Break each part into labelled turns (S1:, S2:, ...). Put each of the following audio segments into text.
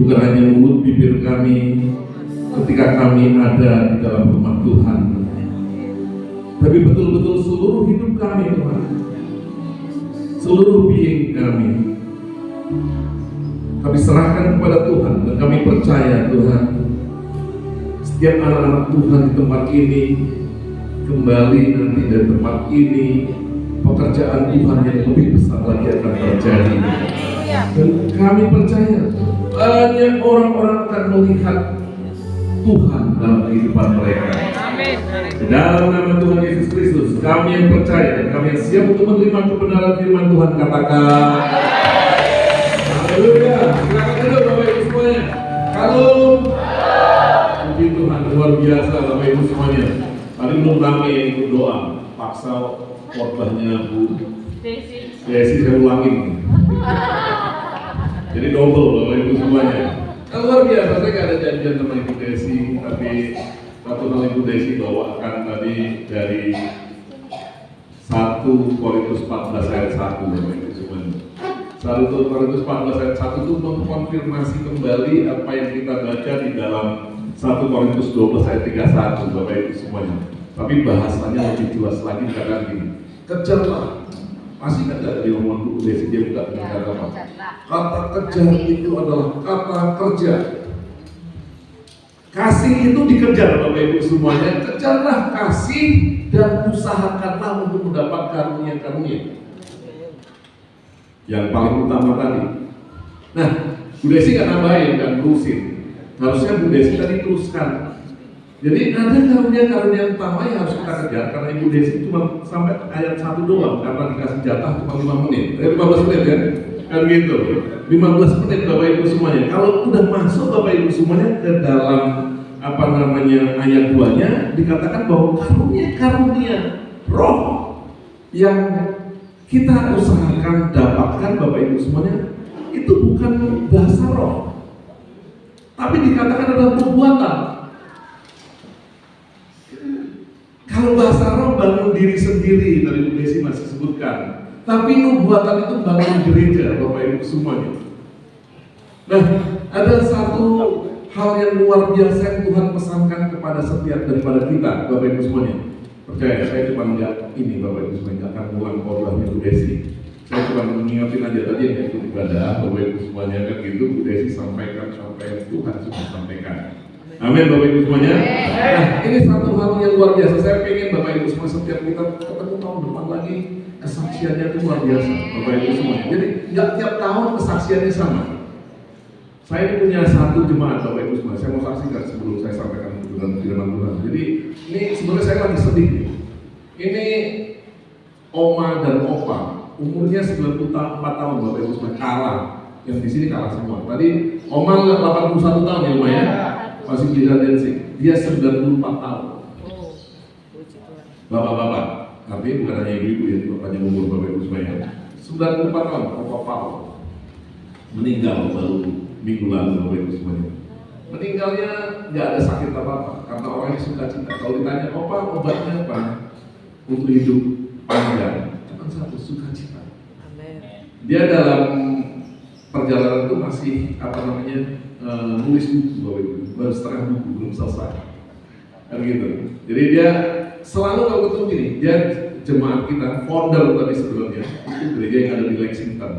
S1: bukan hanya mulut bibir kami ketika kami ada di dalam rumah Tuhan, tapi betul-betul seluruh hidup kami Tuhan, seluruh being kami serahkan kepada Tuhan. Dan kami percaya Tuhan, setiap anak-anak Tuhan di tempat ini kembali nanti dari tempat ini, pekerjaan Tuhan yang lebih besar lagi akan terjadi. Dan kami percaya banyak orang-orang akan melihat Tuhan dalam kehidupan mereka. Dalam nama Tuhan Yesus Kristus, kami yang percaya dan kami yang siap untuk menerima kebenaran firman Tuhan, katakan haleluya. Silakan duduk Bapak Ibu semuanya. Halo. Puji Tuhan, luar biasa Bapak Ibu semuanya. Tadi belum rame yang ikut doa, paksa khotbahnya Bu Desi saya ulangin. Jadi double Bapak Ibu semuanya. Luar biasa, saya gak ada janjian sama Ibu Desi, tapi satu kali Ibu Desi bawakan tadi dari 1 Korintus 14 ayat 1 Bapak Ibu semuanya. 1 Korintus 14 ayat 1 itu mengkonfirmasi kembali apa yang kita baca di dalam 1 Korintus 12 ayat 31 Bapak Ibu semuanya. Tapi bahasanya lebih jelas lagi, katakan gini, kejarlah. Masih kan ada di omongan Bu Desi, dia buka dengan kata apa? Kata kejar itu adalah kata kerja. Kasih itu dikejar Bapak Ibu semuanya. Kejarlah kasih dan usahakanlah untuk mendapat karunia-karunia yang paling utama tadi. Nah, Bu Desi nggak nambahin dan terusin. Harusnya Bu Desi tadi teruskan. Jadi ada karunia-karunia utama yang harus kita kejar, karena Ibu Desi cuma sampai ayat 1 doang, karena dikasih jatah cuma 5 menit. 15 menit kan gitu. 15 menit Bapak Ibu semuanya. Kalau udah masuk Bapak Ibu semuanya ke dalam ayat 2-nya dikatakan bahwa karunia roh yang kita usahakan dapatkan Bapak Ibu semuanya itu bukan bahasa roh, tapi dikatakan adalah perbuatan. Kalau bahasa roh bangun diri sendiri, tadi Bu Desi masih sebutkan, tapi nubuatan itu bangun gereja Bapak Ibu semuanya. Nah, ada satu hal yang luar biasa yang Tuhan pesankan kepada setiap daripada kita Bapak Ibu semuanya. Percaya, saya cuma nggak ini Bapak Ibu semuanya, nggak akan ngulang khotbahnya Bu Desi. Saya cuma mengingatin aja tadi yang ikut ibadah Bapak Ibu semuanya kan gitu, Bu Desi sampaikan sampai Tuhan sudah sampaikan. Amin Bapak Ibu semuanya. Nah, ini satu hal yang luar biasa. Saya pengen Bapak Ibu semua setiap kita ketemu tahun depan lagi, kesaksiannya itu luar biasa Bapak Ibu semuanya. Jadi nggak tiap tahun kesaksiannya sama. Saya ini punya satu jemaat Bapak Ibu semua. Saya mau saksikan sebelum saya sampaikan dengan firman Tuhan. Jadi ini sebenarnya saya lagi sedih. Ini Oma dan Opa, umurnya 94 tahun Bapak Ibu semua, kalah. Yang di sini kalah semua. Tadi Oma 81 tahun ya Oma ya. Masih bisa dancing, dia 94 tahun. Bapak-bapak, tapi bukan hanya ibu-ibu ya, bapaknya umur Bapak Ibu semuanya. 94 tahun, Opa meninggal baru minggu lalu Bapak Ibu semuanya. Meninggalnya nggak ada sakit apa-apa, karena orangnya suka cita. Kalau ditanya, Opa obatnya apa untuk hidup panjang? Cuma satu, sukacita. Dia dalam perjalanan itu masih nulis buku Bapak Ibu, baru setengah buku belum selesai kan gitu. Jadi dia selalu kalau ketemu gini, dia jemaat kita, founder tadi sebelumnya itu gereja yang ada di Lexington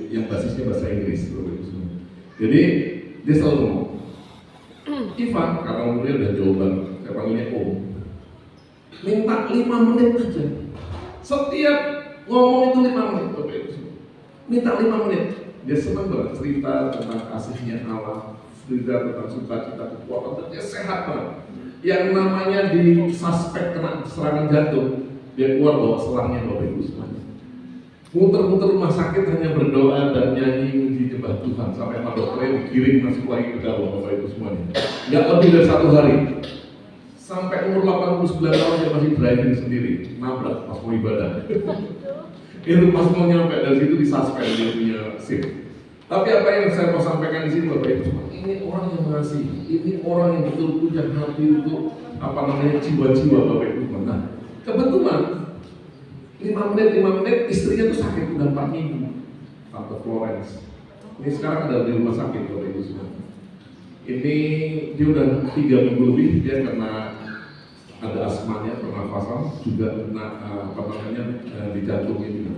S1: yang basisnya bahasa Inggris Bapak Ibu semua. Jadi dia selalu ngomong, Ivan, karena umurnya udah jauh banget, saya panggilnya Om, minta 5 menit aja. Setiap ngomong itu 5 menit Bapak Ibu semua, minta 5 menit. Dia senang banget cerita tentang kasihnya Allah, cerita tentang sukacita, kekuatan, dan dia sehat banget. Yang namanya di suspek kena serangan jantung, dia keluar bawa selangnya Bapak Ibu semuanya. Muter-muter rumah sakit hanya berdoa dan nyanyi muji nyembah Tuhan sampai sama dokternya dikirim masuk lagi ke dalam Bapak Ibu semuanya. Gak lebih dari 1 hari. Sampai umur 89 tahun dia masih driving sendiri, nabrak pas mau ibadah. Itu pas mau nyampe dari situ disuspend dia punya SIM. Tapi apa yang saya mau sampaikan di sini Bapak Ibu semua, ini orang yang mengasihi, ini orang yang betul punya hati untuk jiwa-jiwa Bapak Ibu semua. Nah, kebetulan 5 menit istrinya tuh sakit udah 4 minggu, Tante Florence. Ini sekarang ada di rumah sakit Bapak Ibu semua. Ini dia udah 3 minggu lebih, dia karena ada asmanya, pernafasan, juga kena di jantungnya juga.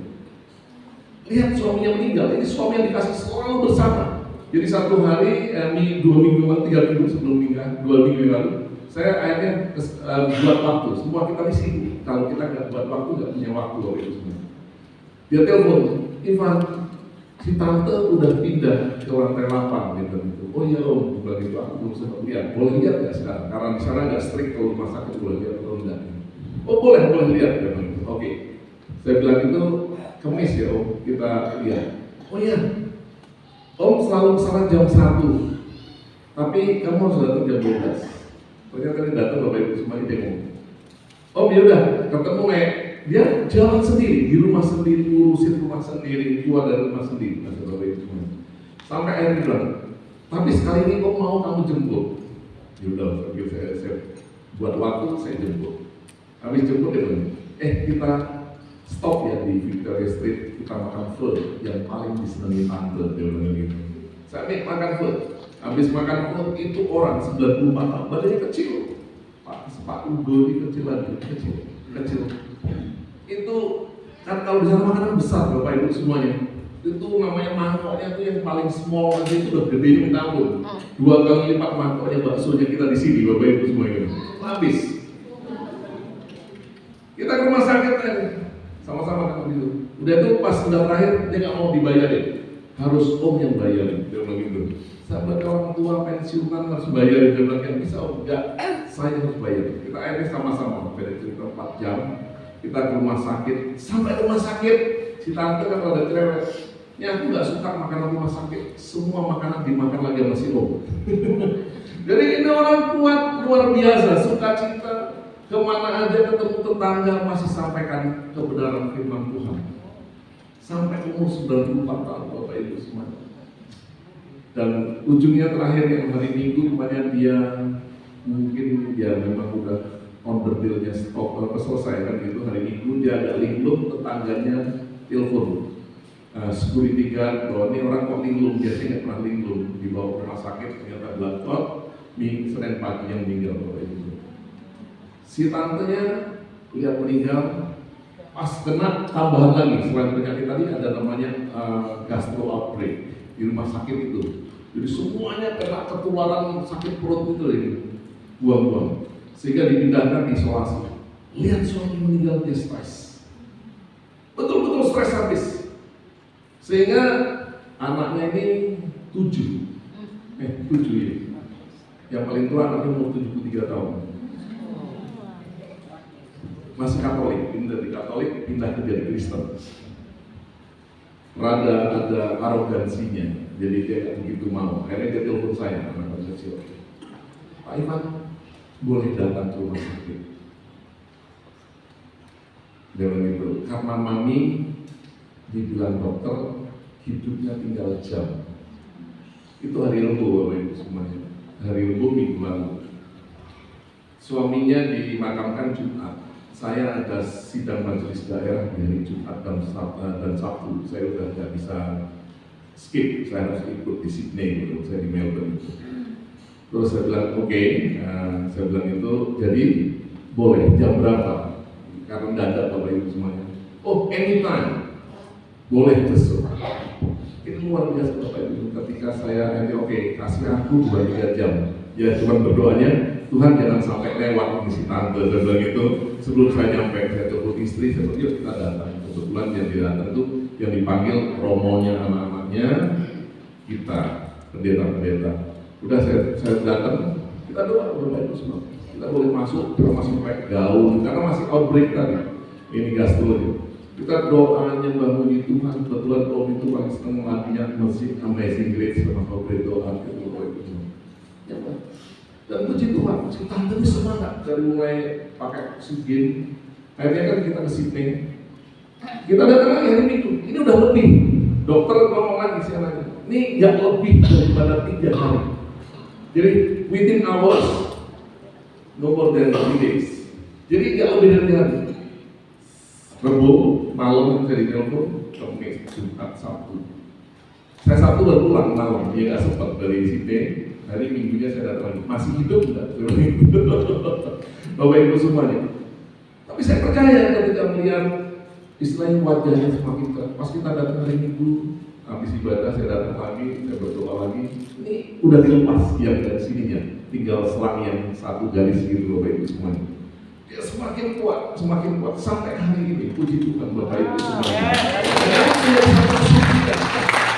S1: Lihat suaminya meninggal, ini suami yang dikasih selalu bersama. Jadi satu hari, 2 minggu lalu, 3 minggu sebelum nikah, 2 minggu lalu, saya akhirnya buat waktu. Semua kita di sini, kalau kita nggak buat waktu, nggak punya waktu Bapak Ibu semua. Dia telepon, Ivan, si tante udah pindah ke lantai 8 gitu. Oh iya om, bilang gitu, aku belum sempat lihat. Boleh lihat nggak sekarang? Karena di sana nggak strict kalau rumah sakit boleh lihat atau enggak. Oh boleh lihat. Gitu. Oke. Saya bilang itu Kamis ya om, kita lihat. Oh iya, om selalu kesana jam 1, tapi kamu harus datang jam 12. Ternyata dia datang Bapak Ibu semuanya demo. Om ya udah, ketemu dia jalan sendiri, di rumah sendiri, ngurusin rumah sendiri, keluar dari rumah sendiri, Bapak Ibu semuanya. Sampai akhirnya bilang, tapi sekali ini kok mau kamu jemput? Ya udah, saya buat waktu, saya jemput. Habis jemput dia bilang, kita stop ya di Victoria Street, kita makan food yang paling disenangi tante, dia bilang gitu. Saya makan food. Habis makan food itu orang 94 tahun, badannya kecil, Pak, sepatu bodi kecil lagi, kecil. Itu kan kalau di sana makanan besar Bapak Ibu semuanya. Itu namanya mangkoknya itu yang paling small aja itu udah gede minta ampun. 2 kali lipat mangkoknya baksonya kita di sini Bapak Ibu semuanya. Habis. Kita ke rumah sakit kan, sama-sama kan gitu. Udah itu pas sudah terakhir dia nggak mau dibayarin, harus om yang bayarin. Dia bilang gitu. Sahabat orang tua pensiunan harus bayarin, dia bilang kan bisa om, enggak, saya harus bayar. Kita akhirnya sama-sama beda cerita 4 jam. Kita ke rumah sakit, sampai rumah sakit si tante kan ada cerewet. Ya aku nggak suka makanan rumah sakit, semua makanan dimakan lagi sama si om. Jadi ini orang kuat luar biasa, sukacita kemana aja ketemu tetangga masih sampaikan kebenaran firman Tuhan. Sampai umur 94 tahun Bapak Ibu semuanya. Dan ujungnya terakhir yang hari Minggu kemarin dia mungkin ya memang udah order dealnya stop selesai kan gitu. Hari Minggu dia agak linglung, tetangganya telepon security guard bahwa ini orang kok linglung, biasanya nggak pernah linglung, dibawa ke rumah sakit ternyata belakang Senin pagi yang meninggal Bapak Ibu. Si tantenya lihat meninggal, pas kena tambahan lagi selain penyakit tadi ada namanya gastro outbreak di rumah sakit itu. Jadi semuanya kena ketularan sakit perut itu ini, buang-buang. Sehingga dipindahkan di isolasi. Lihat suami meninggal dia stres, betul-betul stres habis. Sehingga anaknya ini 7 ya. Yang paling tua anaknya umur 73 tahun. Masih Katolik, pindah dari Katolik pindah ke jadi Kristen. Rada ada arogansinya, jadi dia nggak begitu mau. Akhirnya dia telepon saya, anak kecil. Pak Ivan, boleh datang ke rumah sakit. Dia bilang gitu, karena mami dibilang dokter hidupnya tinggal jam. Itu hari Rabu Bapak Ibu semuanya. Hari Rabu minggu lalu. Suaminya dimakamkan Jumat. Saya ada sidang majelis daerah di hari Jumat dan Sabtu. Saya udah nggak bisa skip. Saya harus ikut di Sydney, gitu. Saya di Melbourne itu. Terus saya bilang oke, saya bilang itu jadi boleh jam berapa? Karena mendadak Bapak Ibu semuanya. Oh anytime, boleh besok. Itu luar biasa Bapak Ibu. Ketika saya oke, kasih aku 2-3 jam. Ya cuma berdoanya Tuhan jangan sampai lewat di si tante. Saya bilang itu sebelum saya nyampe, saya telepon istri, saya bilang yuk kita datang. Kebetulan yang datang itu yang dipanggil romonya anak-anaknya kita pendeta-pendeta. Udah saya datang, kita doa Bapak Ibu semua. Kita boleh masuk, kita masih pakai gaun karena masih outbreak tadi. Ini gastro. Kita doa nyembah puji Tuhan. Kebetulan om itu paling senang lagunya masih Amazing Grace sama outbreak doa gitu Bapak Ibu semua. Ya Pak. Dan puji Tuhan, si tante ini semangat dari mulai pakai oksigen. Akhirnya kan kita ke Sydney. Kita datang lagi hari Minggu. Ini udah lebih. Dokter ngomong lagi sih anaknya. Ini nggak lebih daripada 3 hari. Jadi within hours, no more than 3 days. Jadi nggak lebih dari hari. Rabu malam saya ditelepon, Kamis, Jumat, Sabtu. Saya Sabtu baru pulang malam, dia nggak sempat dari sini. Hari Minggunya saya datang lagi, masih hidup nggak? Bapak Ibu semuanya. Tapi saya percaya ketika melihat istilahnya wajahnya semakin cerah. Pas kita datang hari Minggu, habis ibadah saya datang lagi, saya berdoa lagi. Ini udah dilepas yang dari sininya, tinggal selang yang satu garis gitu Bapak Ibu semuanya. Dia semakin kuat sampai hari ini. Puji Tuhan Bapak Ibu semuanya.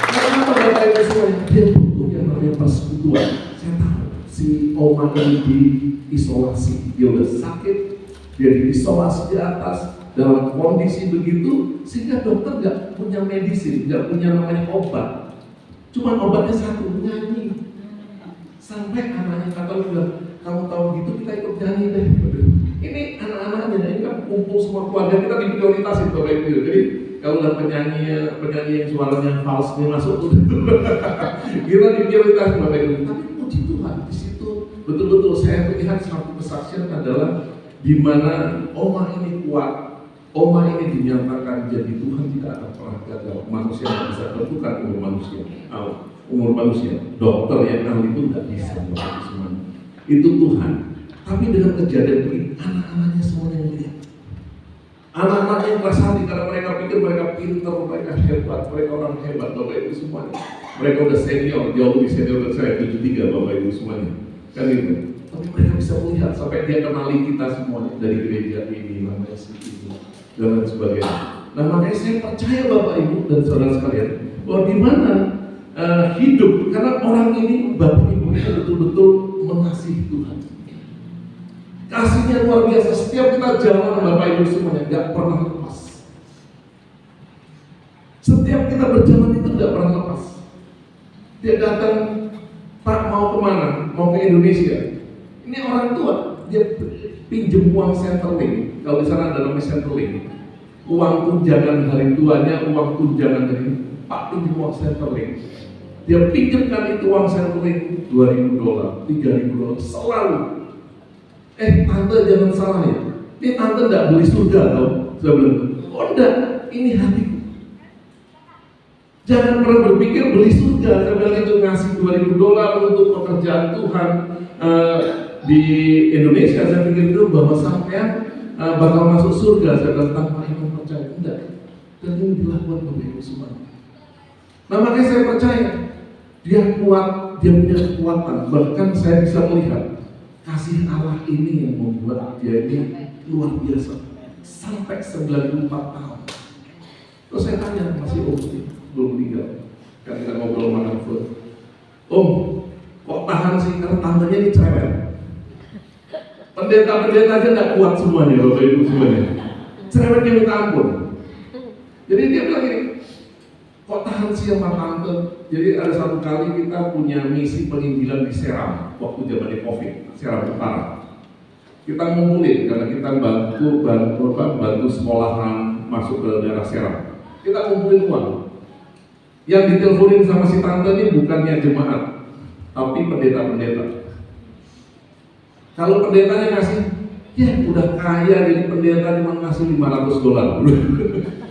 S1: Karena Bapak Ibu semuanya, dia butuh yang namanya persekutuan. Saya tahu si Oma ini diisolasi, dia udah sakit, dia diisolasi di atas dalam kondisi begitu, sehingga dokter nggak punya medicine, nggak punya namanya obat. Cuma obatnya satu, nyanyi. Sampai anaknya kata bilang, kamu tahu gitu kita ikut nyanyi deh. Ini anak-anaknya, ini kan kumpul semua keluarga kita diprioritasin Bapak Ibu. Jadi kalau ada penyanyi yang suaranya fals nih masuk tuh, kita diprioritasin Bapak Ibu. Tapi puji Tuhan di situ betul-betul saya melihat satu kesaksian adalah di mana Oma ini kuat, Oma ini dinyatakan jadi Tuhan tidak akan pernah gagal. Manusia yang bisa bertukar umur manusia. Dokter yang ahli itu nggak bisa Bapak semuanya. Itu Tuhan. Tapi dengan kejadian ini anak-anaknya semuanya melihat. Anak-anak yang keras hati karena mereka pikir mereka pintar, mereka hebat, mereka orang hebat Bapak Ibu semuanya. Mereka udah senior, jauh lebih senior dari saya 73 Bapak Ibu semuanya. Kan itu. Tapi mereka bisa melihat sampai dia kenali kita semuanya dari gereja ini, namanya ini, dan lain sebagainya. Nah makanya saya percaya Bapak Ibu dan saudara sekalian bahwa di mana hidup karena orang ini Bapak Ibu kita betul-betul mengasihi Tuhan. Kasihnya luar biasa, setiap kita jalan Bapak Ibu semuanya nggak pernah lepas. Setiap kita berjalan itu nggak pernah lepas. Dia datang, Pak mau kemana? Mau ke Indonesia. Ini orang tua, dia pinjem uang Centerlink. Kalau di sana ada namanya Centerlink. Uang tunjangan hari tuanya, uang tunjangan dari Pak pinjem uang Centerlink. Dia pinjemkan itu uang Centerlink $2.000, $3.000 selalu. Tante jangan salah ya. Ini tante enggak beli surga tau. Saya bilang, oh enggak, ini hatiku. Jangan pernah berpikir beli surga. Saya bilang itu ngasih $2.000 untuk pekerjaan Tuhan di Indonesia. Saya pikir itu bahwa sampean bakal masuk surga. Saya bilang tanpa iman percaya. Enggak. Dan ini dilakukan oleh Ibu semua. Nah makanya saya percaya dia kuat, dia punya kekuatan. Bahkan saya bisa melihat kasih Allah ini yang membuat dia ini luar biasa sampai 94 tahun. Terus saya tanya masih Om belum meninggal. Kan kita ngobrol makan food. Om, kok tahan sih? Karena tantenya ini cerewet. Pendeta-pendeta aja nggak kuat semuanya, Bapak Ibu semuanya. Cerewetnya minta ampun. Jadi dia bilang gini, kok tahan sih sama tante? Jadi ada satu kali kita punya misi penginjilan di Seram waktu zamannya COVID, Seram Utara. Kita ngumpulin karena kita bantu sekolahan masuk ke daerah Seram. Kita ngumpulin uang. Yang diteleponin sama si tante ini bukannya jemaat, tapi pendeta-pendeta. Kalau pendetanya ngasih, ya udah kaya jadi pendeta cuma ngasih $500.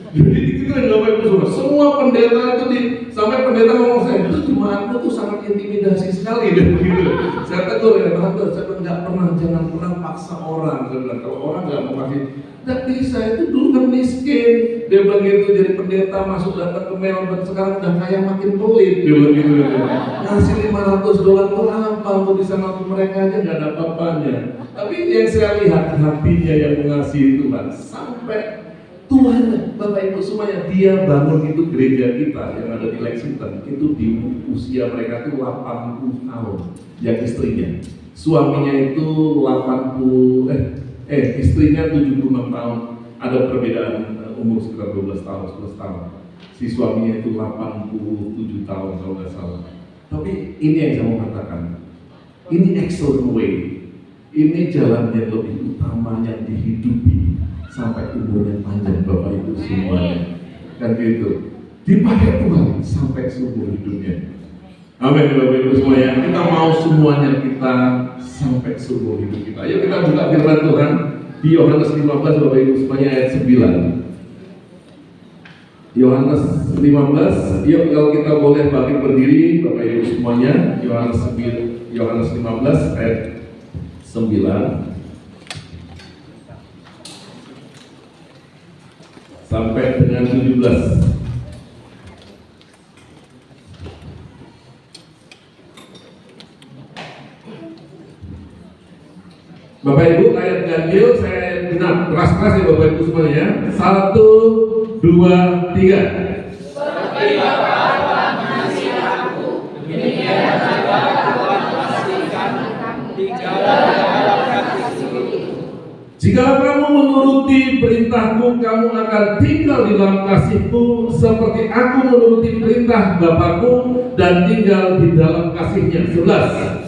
S1: Jadi itu kan Bapak Ibu semua pendeta itu sampai pendeta ngomong saya itu jemaatmu tuh sangat intimidasi sekali dan begitu. Saya tegur ya tante, saya nggak pernah, jangan pernah paksa orang. Saya bilang kalau orang nggak mau kasih, nggak bisa, itu dulu kan miskin. Dia bilang gitu, jadi pendeta masuk datang ke Melbourne sekarang udah kaya makin pelit. Dia bilang gitu. Ngasih $500 tuh apa untuk di sana mereka aja nggak ada apa-apanya. Tapi yang saya lihat hatinya yang mengasihi Tuhan sampai Tuhan, Bapak Ibu semuanya, dia bangun itu gereja kita yang ada di Lexington itu di usia mereka itu 80 tahun yang istrinya. Suaminya itu istrinya 76 tahun. Ada perbedaan umur sekitar 12 tahun, 11 tahun. Si suaminya itu 87 tahun kalau nggak salah. Tapi ini yang saya mau katakan. Ini excellent way. Ini jalan yang lebih utama yang dihidupi sampai umurnya panjang Bapak Ibu semuanya. Kan gitu. Dipakai Tuhan sampai seumur hidupnya. Amin Bapak Ibu semuanya. Kita mau semuanya kita sampai seumur hidup kita. Ayo kita buka firman Tuhan di Yohanes 15 Bapak Ibu semuanya ayat 9. Yohanes 15. Yuk kalau kita boleh bangkit berdiri Bapak Ibu semuanya. Yohanes 15 ayat 9 sampai dengan 17. Bapak Ibu, ayat ganjil saya ayat genap. Keras-keras ya Bapak Ibu semuanya. 1, 2, 3. Seperti Bapa mengasihi aku, demikian juga aku mengasihi kamu. Jika kamu menuruti perintahku, kamu akan tinggal di dalam kasihku, seperti aku menuruti perintah Bapakku dan tinggal di dalam kasihnya. 11.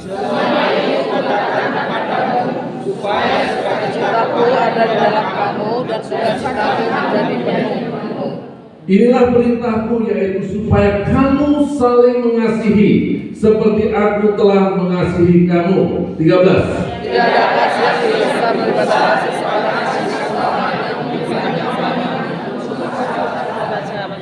S2: Supaya sukacitaku ada di dalam kamu dan sukacitaku menjadi penuh.
S1: Inilah perintahku, yaitu supaya kamu saling mengasihi seperti aku telah mengasihi kamu. 13.
S2: Tidak ada kasih yang lebih besar daripada kasih seorang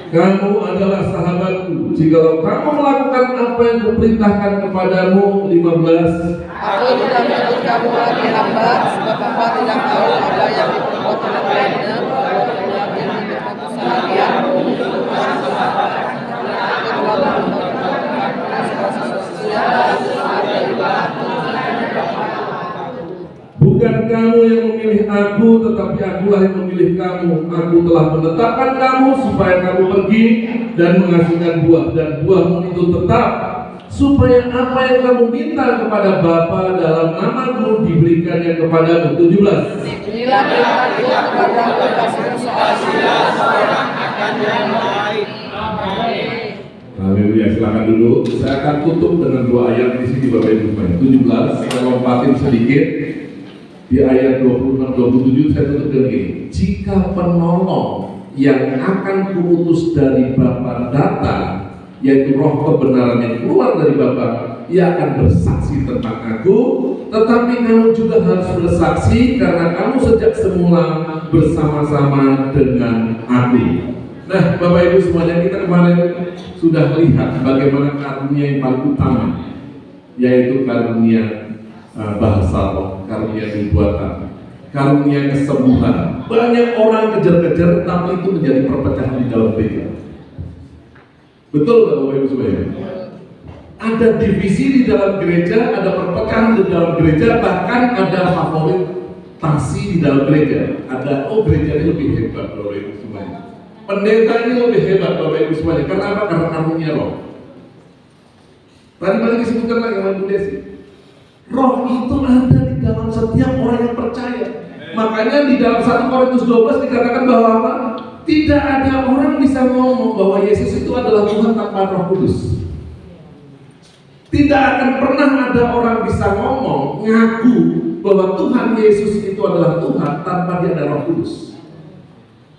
S1: Kamu adalah sahabatku jikalau kamu melakukan apa yang kuperintahkan kepadamu. 15.
S2: Aku tidak menyebut kamu lagi hamba, sebab hamba tidak tahu apa yang diperbuat oleh tuannya, yang diperbuat seharian. Aku telah melakukan sesuatu yang ada di bawahku.
S1: Bukan kamu yang memilih aku, tetapi akulah yang memilih kamu. Aku telah menetapkan kamu supaya kamu pergi dan menghasilkan buah, dan buahmu itu tetap, supaya apa yang kamu minta kepada Bapa dalam namaku diberikannya kepadamu. 17.
S2: Inilah firman-Ku kepadamu, kasihlah seorang akan yang lain.
S1: Haleluya, silakan dulu. Saya akan tutup dengan 2 ayat di sini Bapak Ibu semuanya. 17, saya lompatin sedikit. Di ayat 26-27 saya tutup dengan gini. Jika penolong yang akan kuutus dari Bapa datang, yaitu roh kebenaran yang keluar dari Bapa, ia akan bersaksi tentang aku. Tetapi kamu juga harus bersaksi karena kamu sejak semula bersama-sama dengan aku. Nah Bapak Ibu semuanya, kita kemarin sudah lihat bagaimana karunia yang paling utama, yaitu karunia bahasa roh, karunia nubuatan, karunia kesembuhan. Banyak orang kejar-kejar, tapi itu menjadi perpecahan di dalam gereja. Betul Bapak Ibu semuanya? Ada divisi di dalam gereja, ada perpecahan di dalam gereja, bahkan ada favoritasi di dalam gereja. Ada, oh gereja ini lebih hebat Bapak Ibu semuanya, pendeta ini lebih hebat Bapak Ibu semuanya. Karena apa? Karena karunia roh. Tadi disebutkan lagi sama Bu Desi, roh itu ada di dalam setiap orang yang percaya. Makanya di dalam 1 Korintus 12 dikatakan bahwa apa? Tidak ada orang bisa ngomong bahwa Yesus itu adalah Tuhan tanpa Roh Kudus. Tidak akan pernah ada orang bisa ngomong, ngaku bahwa Tuhan Yesus itu adalah Tuhan tanpa dia ada Roh Kudus.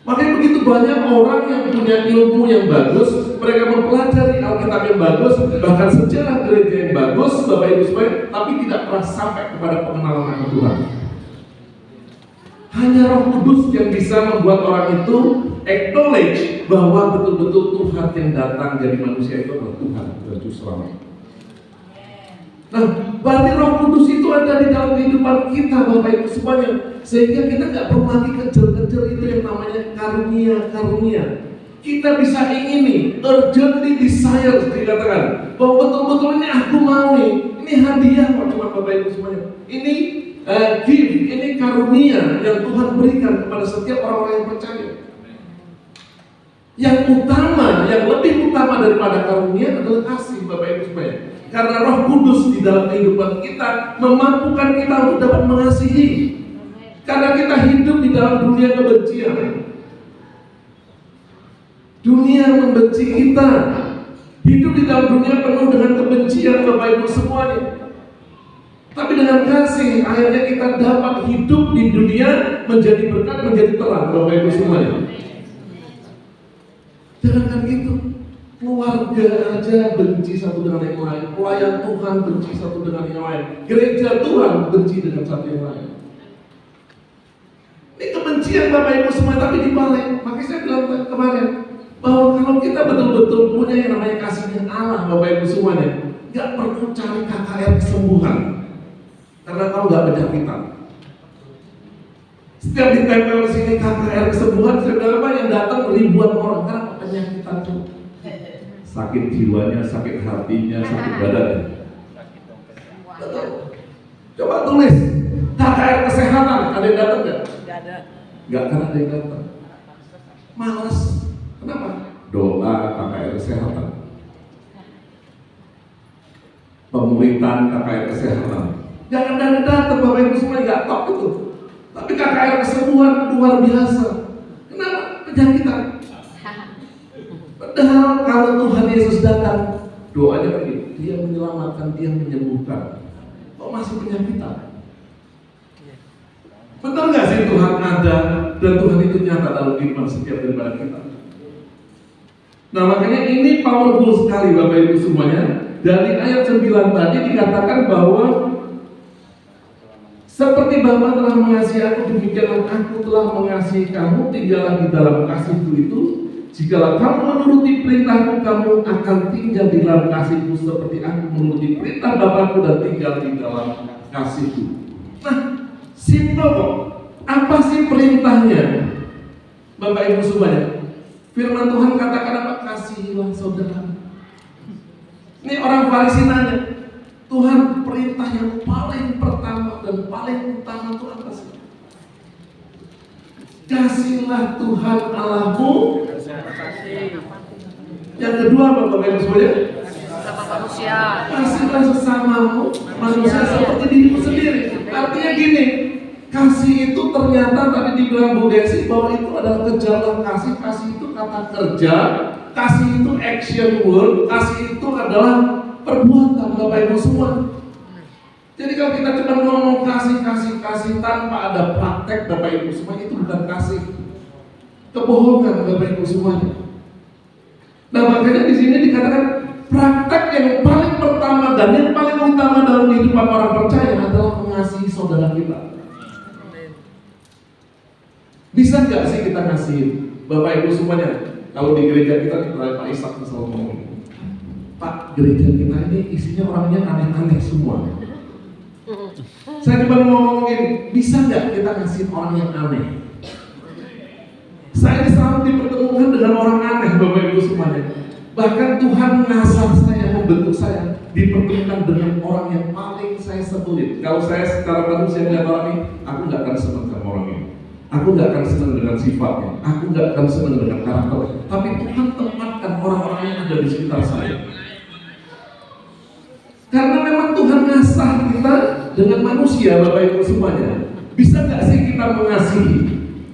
S1: Makanya begitu banyak orang yang punya ilmu yang bagus, mereka mempelajari Alkitab yang bagus, bahkan sejarah gereja yang bagus, Bapak Ibu sekalian, tapi tidak pernah sampai kepada pengenalan akan Tuhan. Hanya Roh Kudus yang bisa membuat orang itu acknowledge bahwa betul-betul Tuhan yang datang jadi manusia itu adalah Tuhan dan Juru Selamat. Nah, berarti Roh Kudus itu ada di dalam kehidupan kita Bapak Ibu semuanya, sehingga kita nggak perlu lagi kejar-kejar itu yang namanya karunia. Kita bisa ingini, urgently desire dikatakan bahwa betul-betul ini aku mau ini hadiah kok cuma Bapak Ibu semuanya. Ini gift, ini karunia yang Tuhan berikan kepada setiap orang-orang yang percaya. Yang utama, yang lebih utama daripada karunia adalah kasih Bapak Ibu semuanya. Karena Roh Kudus di dalam kehidupan kita memampukan kita untuk dapat mengasihi. Karena kita hidup di dalam dunia kebencian. Dunia membenci kita. Hidup di dalam dunia penuh dengan kebencian Bapak Ibu semuanya. Tapi dengan kasih akhirnya kita dapat hidup di dunia menjadi berkat, menjadi terang Bapak Ibu semuanya. Jangankan gitu, keluarga aja benci satu dengan yang lain, pelayan Tuhan benci satu dengan yang lain, gereja Tuhan benci dengan satu yang lain. Ini kebencian Bapak Ibu semua, tapi dibalik. Makanya saya bilang kemarin, bahwa kalau kita betul-betul punya yang namanya kasihnya Allah, Bapak Ibu semuanya, nggak perlu cari KKR kesembuhan, karena kau nggak penyakitan. Setiap ditempel di sini KKR kesembuhan, saudara yang datang ribuan orang karena penyakitan tuh, sakit jiwanya, sakit hatinya, sakit badannya. Betul. Coba tulis KKR kesehatan, ada yang datang nggak?
S2: Nggak ada.
S1: Nggak akan ada yang datang. Malas. Kenapa? Doa KKR kesehatan, pemerintahan KKR kesehatan. Jangan datang Bapak Ibu semua, nggak top itu. Tapi KKR kesembuhan luar biasa. Kenapa? Penyakitan. Padahal kalau Tuhan Yesus datang, doanya begini, Dia menyelamatkan, Dia menyembuhkan. Kok masih penyakitan? Betul nggak sih Tuhan ada dan Tuhan itu nyata dalam kehidupan setiap daripada kita? Nah makanya ini powerful sekali Bapak Ibu semuanya. Dari ayat 9 tadi dikatakan bahwa seperti Bapa telah mengasihi aku, demikianlah aku telah mengasihi kamu, tinggallah di dalam kasihku itu. Jikalau kamu menuruti perintahku, kamu akan tinggal di dalam kasihku seperti aku menuruti perintah Bapakku dan tinggal di dalam kasihku. Nah, simpel kok. Apa sih perintahnya? Bapak Ibu semuanya. Firman Tuhan katakan apa? Kasihilah saudara. Ini orang Farisi nanya, Tuhan perintah yang paling pertama dan paling utama itu apa sih? Kasihlah Tuhan Allahmu. Yang kedua apa Bapak Ibu semuanya?
S2: Sama manusia.
S1: Kasihlah sesamamu manusia seperti dirimu sendiri. Artinya gini, kasih itu ternyata tadi dibilang Bu Desi bahwa itu adalah gejala kasih. Kasih itu kata kerja, kasih itu action word, kasih itu adalah perbuatan Bapak Ibu semua. Jadi kalau kita cuma ngomong kasih tanpa ada praktek Bapak Ibu semua, itu bukan kasih, kebohongan Bapak Ibu semuanya. Nah makanya di sini dikatakan praktek yang paling pertama dan yang paling utama dalam kehidupan orang percaya adalah mengasihi saudara kita. Bisa nggak sih kita ngasihin Bapak Ibu semuanya? Kalau di gereja kita Pak Ishak selalu ngomong, Pak, gereja kita ini isinya orangnya aneh-aneh semua. Saya cuma ngomongin, bisa nggak kita ngasihin orang yang aneh? Saya selalu dipertemukan dengan orang aneh Bapak Ibu semuanya. Bahkan Tuhan ngasah saya, membentuk saya, dipertemukan dengan orang yang paling saya sebelin. Kalau saya secara manusia melihat orang ini, aku nggak akan senang sama orang ini. Aku nggak akan senang dengan sifatnya, aku nggak akan senang dengan karakternya. Tapi Tuhan tempatkan orang-orang yang ada di sekitar saya. Karena memang Tuhan ngasah kita dengan manusia Bapak Ibu semuanya. Bisa nggak sih kita mengasihi?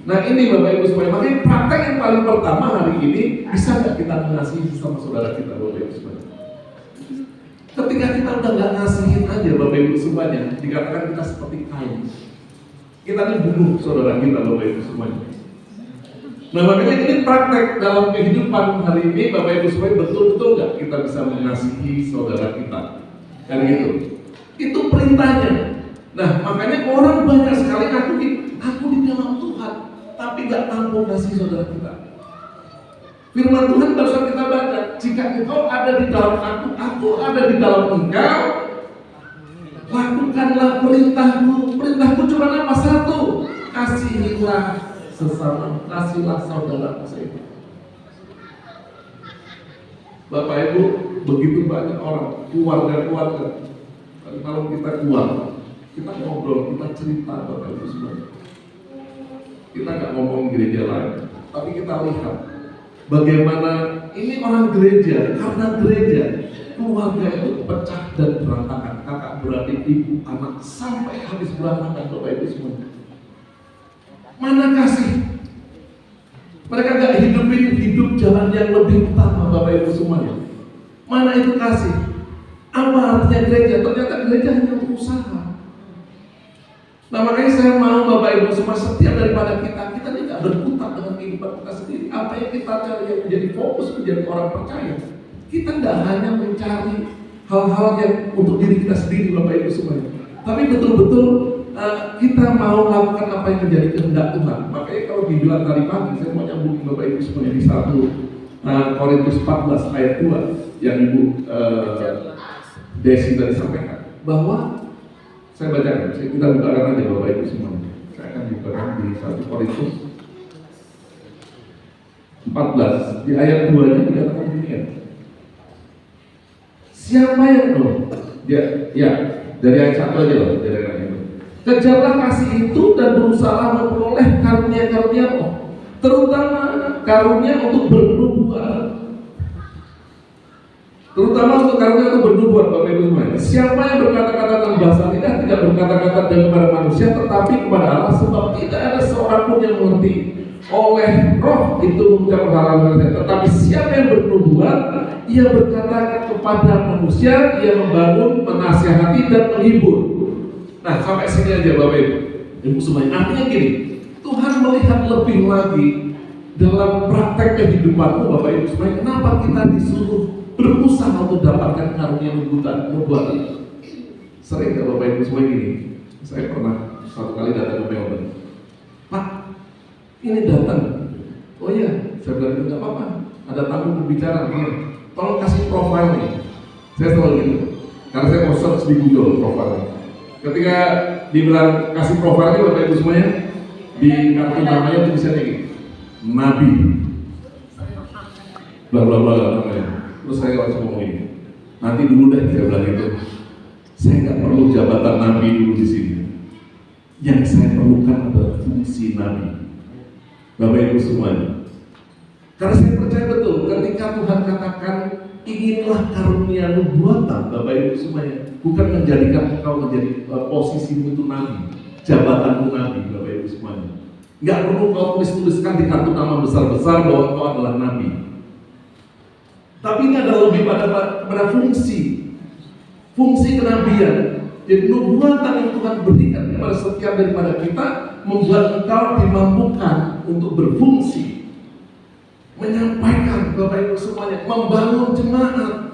S1: Nah ini Bapak Ibu semuanya, makanya praktek yang paling pertama hari ini, bisa nggak kita mengasihi sama saudara kita Bapak Ibu semuanya? Ketika kita udah nggak ngasihin aja Bapak Ibu semuanya, dikatakan kita seperti Kain. Kita ini bunuh saudara kita Bapak Ibu semuanya. Nah makanya ini praktek dalam kehidupan hari ini Bapak Ibu semuanya, betul-betul nggak kita bisa mengasihi saudara kita? Kan gitu. Itu perintahnya. Nah makanya orang banyak sekali aku di dalam Tuhan, tapi nggak mampu kasih saudara kita. Firman Tuhan barusan kita baca, jika engkau ada di dalam aku ada di dalam engkau, lakukanlah perintahku. Perintahku cuma apa? Satu, kasihilah sesama, kasihlah saudara saya. Bapak Ibu, begitu banyak orang, keluarga. Kalau kita keluar, kita ngobrol, kita cerita Bapak Ibu semuanya. Kita nggak ngomong gereja lain, tapi kita lihat bagaimana ini orang gereja, karena gereja, keluarga itu pecah dan berantakan, kakak beradik, ibu, anak, sampai habis berantakan Bapak Ibu semuanya. Mana kasih? Mereka gak hidup jalan yang lebih utama Bapak Ibu semuanya. Mana itu kasih? Apa artinya gereja? Ternyata gereja hanya untuk usaha. Nah makanya saya mau Bapak Ibu semua, setiap daripada kita tidak berkutat dengan kehidupan kita sendiri. Apa yang kita cari yang menjadi fokus menjadi orang percaya, kita tidak hanya mencari hal-hal yang untuk diri kita sendiri Bapak Ibu semuanya, tapi betul-betul kita mau melakukan apa yang menjadi kehendak Tuhan. Makanya kalau dibilang tadi pagi, saya mau nyambungin Bapak Ibu semuanya di satu Korintus 14 ayat 2 yang Ibu Desi tadi sampaikan, bahwa saya bacakan, kita bukakan aja Bapak Ibu semuanya. Saya akan bukakan di 1 Korintus 14 di ayat 2-nya dikatakan demikian. Siapa yang ya dari ayat 1 aja loh, dari ayat itu. Kejarlah kasih itu dan berusaha memperoleh karunia-karunia Allah, terutama karunia untuk bernubuat. Terutama untuk karunia untuk bernubuat, Bapak Ibu semuanya. Siapa yang berkata-kata dalam bahasa lidah tidak berkata-kata kepada manusia, tetapi kepada Allah, sebab tidak ada seorang pun yang mengerti. Oleh roh itu mengucapkan hal-hal, tetapi siapa yang bernubuat, ia berkata kepada manusia, ia membangun, menasihati dan menghibur. Nah, sampai sini aja Bapak Ibu semuanya. Artinya gini, Tuhan melihat lebih lagi dalam praktek kehidupanmu Bapak Ibu semuanya. Kenapa kita disuruh berusaha untuk dapatkan karunia nubuatan? Sering gak Bapak Ibu semuanya gini? Saya pernah satu kali datang ke Melbourne. Pak, ini datang. Oh iya, saya bilang itu nggak apa-apa. Ada tamu berbicara, tolong kasih profilnya. Saya selalu gitu, karena saya mau search di Google profilnya. Ketika dibilang kasih profilnya Bapak Ibu semuanya, di kartu namanya tulisannya gini, Nabi, bla bla bla namanya. Terus saya langsung ngomong ini, nanti dulu deh saya bilang gitu. Saya nggak perlu jabatan Nabi dulu di sini. Yang saya perlukan adalah fungsi Nabi. Bapak Ibu semuanya. Karena saya percaya betul ketika Tuhan katakan inginlah karunia nubuatan, Bapak Ibu semuanya, bukan menjadikan engkau menjadi posisimu itu nabi, jabatanmu nabi, Bapak Ibu semuanya. Enggak perlu kau tulis-tuliskan di kartu nama besar-besar bahwa engkau adalah nabi. Tapi ini adalah lebih pada fungsi kenabian. Jadi nubuatan yang Tuhan berikan kepada setiap daripada kita membuat engkau dimampukan untuk berfungsi, menyampaikan Bapak Ibu semuanya, membangun jemaat.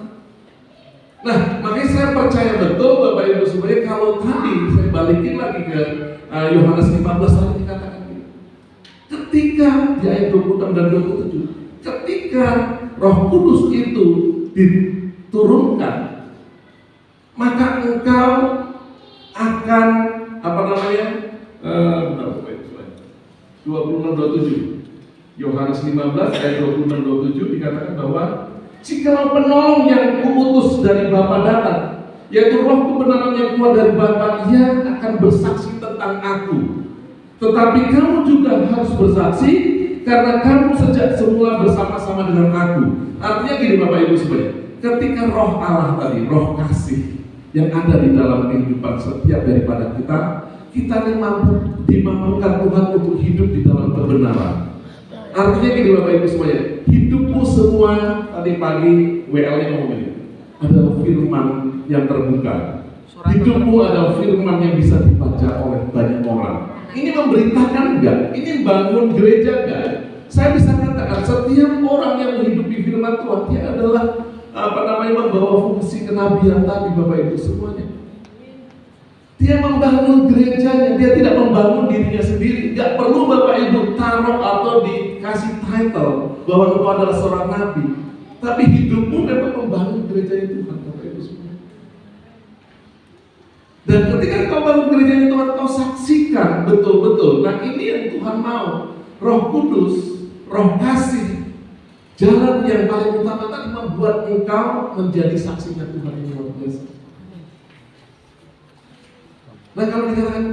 S1: Nah, makanya saya percaya betul Bapak Ibu semuanya, kalau tadi saya balikin lagi ke Yohanes 15 tadi dikatakan ini. Ketika di ayat 26 dan 27, ketika Roh Kudus itu diturunkan, maka engkau akan 26-27 Yohanes 15 ayat 26-27 dikatakan bahwa jikalau penolong yang kuutus dari Bapa datang, yaitu Roh kebenaran yang keluar dari Bapa, ia akan bersaksi tentang aku. Tetapi kamu juga harus bersaksi karena kamu sejak semula bersama-sama dengan aku. Artinya gini Bapak Ibu semuanya, ketika Roh Allah tadi, Roh kasih yang ada di dalam kehidupan setiap daripada kita dimampukan Tuhan untuk hidup di dalam kebenaran. Artinya gini Bapak Ibu semuanya, hidupmu semua tadi pagi WL-nya ngomong ini adalah firman yang terbuka. Hidupmu adalah firman yang bisa dibaca oleh banyak orang. Ini memberitakan enggak? Ini bangun gereja enggak? Saya bisa katakan setiap orang yang menghidupi firman Tuhan, dia adalah membawa fungsi kenabian tadi Bapak Ibu semuanya. Dia membangun gerejanya, dia tidak membangun dirinya sendiri. Gak perlu Bapak Ibu taruh atau dikasih title bahwa engkau adalah seorang nabi. Tapi hidupmu memang membangun gereja Tuhan, Bapak Ibu semua. Dan ketika kau bangun gereja Tuhan, kau saksikan betul-betul. Nah ini yang Tuhan mau. Roh Kudus, Roh kasih, jalan yang paling utama tadi membuat engkau menjadi saksinya Tuhan yang luar biasa. Nah kalau dikatakan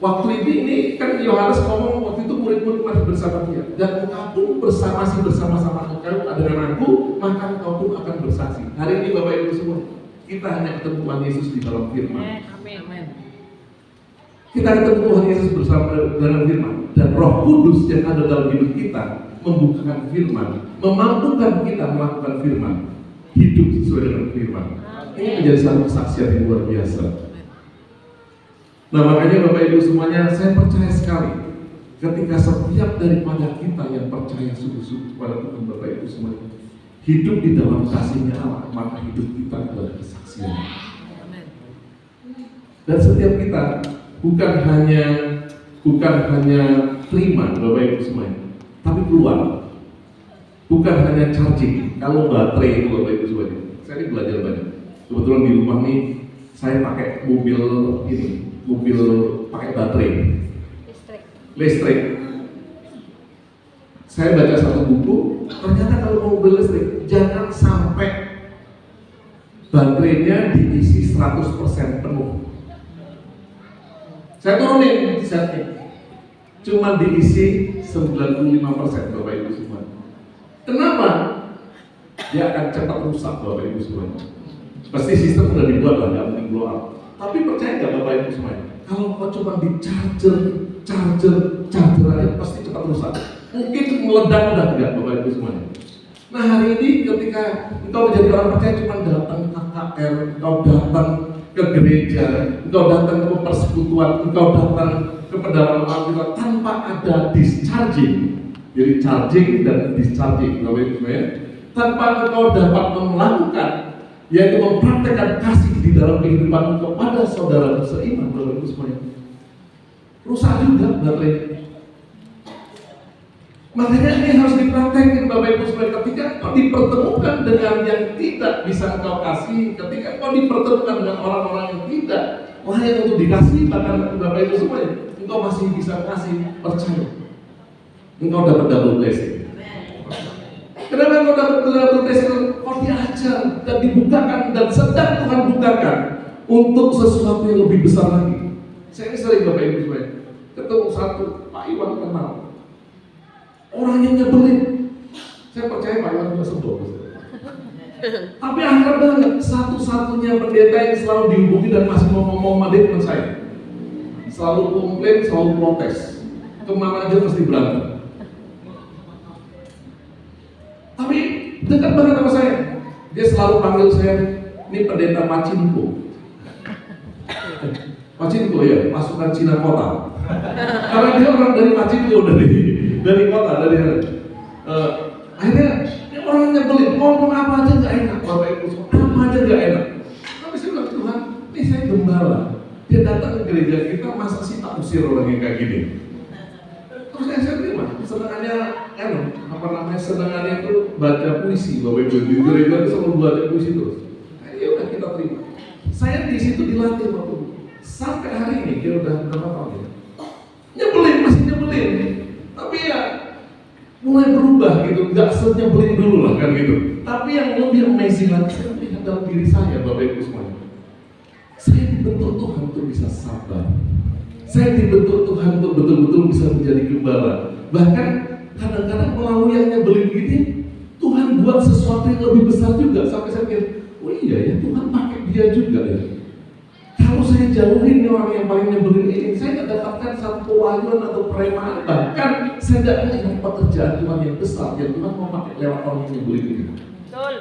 S1: waktu ini kan Yohanes ngomong waktu itu murid-murid masih bersama dia, dan engkau pun masih bersama-sama engkau dengan aku, maka engkau pun akan bersaksi. Hari ini Bapak Ibu semua, kita hanya ketemu Tuhan Yesus di dalam firman. Amin. Kita ketemu Tuhan Yesus bersama dalam firman, dan Roh Kudus yang ada dalam hidup kita membukakan firman, memampukan kita melakukan firman, hidup sesuai dengan firman. Ini menjadi satu kesaksian yang luar biasa. Nah makanya Bapak Ibu semuanya, saya percaya sekali ketika setiap daripada kita yang percaya sungguh-sungguh kepada Tuhan Bapak Ibu semuanya hidup di dalam kasih-Nya Allah, maka hidup kita adalah kesaksian. Dan setiap kita bukan hanya terima Bapak Ibu semuanya, tapi keluar. bukan hanya charging. Kalau baterai itu Bapak Ibu semuanya, saya ini belajar banyak. Kebetulan di rumah nih saya pakai mobil pakai baterai listrik. Saya baca satu buku, ternyata kalau mobil listrik jangan sampai baterainya diisi 100% penuh. Saya turunin setnya, cuma diisi 95% Bapak Ibu semua. Kenapa? Dia akan cepat rusak Bapak Ibu semua. Pasti sistem sudah dibuat lah, nggak mungkin blow up. Tapi percaya nggak Bapak Ibu semua? Kalau kau coba di charger aja pasti cepat rusak. Mungkin meledak-ledak tidak Bapak Ibu semuanya. Nah hari ini ketika engkau menjadi orang percaya cuma datang ke KKR, engkau datang ke gereja, engkau datang ke persekutuan, engkau datang ke pedalaman Alkitab tanpa ada discharging. Jadi charging dan discharging Bapak Ibu semuanya. Tanpa engkau dapat melakukan, yaitu mempraktekkan kasih di dalam kehidupan kepada saudara seiman Bapak Ibu semuanya. Rusak juga baterai. Makanya ini harus dipraktekkan Bapak Ibu supaya ketika kau dipertemukan dengan yang tidak bisa engkau kasih, ketika kau dipertemukan dengan orang-orang yang tidak layak untuk dikasih, bahkan Bapak Ibu semuanya, engkau masih bisa kasih, percaya. Engkau dapat double blessing. Kenapa engkau dapat double blessing? Kau diajar dan dibukakan dan sedang Tuhan bukakan untuk sesuatu yang lebih besar lagi. Saya ini sering Bapak Ibu semuanya ketemu satu Pak Iwan kenal. Orang yang nyebelin, saya percaya Pak Iwan juga sebel. Tapi akhirnya banget, satu-satunya pendeta yang selalu dihubungi dan masih mau ngomong sama dia teman saya. Selalu komplain, selalu protes. Kemana aja mesti berantem. Tapi dekat banget sama saya. Dia selalu panggil saya, ini pendeta Pacinko. Pacinko ya, pasukan Cina kota. Karena dia orang dari Pacinko, dari kota, akhirnya orang nyebelin, ngomong apa aja nggak enak, Bapak Ibu, apa aja nggak enak. Tapi saya bilang, Tuhan, ini saya gembala, dia datang ke gereja kita, masa sih tak usir orang yang kayak gini. Terus saya terima, senangannya, senangannya itu baca puisi, Bapak Ibu, di gereja itu selalu baca puisi terus. Nah, ya udah kita terima. Saya di situ dilatih Bapak Ibu, sampai hari ini dia udah berapa tahun ya? Nyebelin, masih nyebelin. Tapi ya mulai berubah gitu, nggak senyebelin dulu lah kan gitu. Tapi yang lebih amazing lagi, saya melihat dalam diri saya Bapak Ibu semuanya. Saya dibentuk Tuhan untuk bisa sabar. Saya dibentuk Tuhan untuk betul-betul bisa menjadi gembala. Bahkan kadang-kadang melalui yang nyebelin gini, Tuhan buat sesuatu yang lebih besar juga. Sampai saya pikir, oh iya ya Tuhan pakai dia juga ya. Kalau saya jauhin orang yang paling nyebelin ini, saya tidak dapatkan satu pewahyuan atau peremaan. Bahkan saya tidak melihat pekerjaan Tuhan yang besar yang Tuhan mau pakai lewat orang yang nyebelin ini. Betul.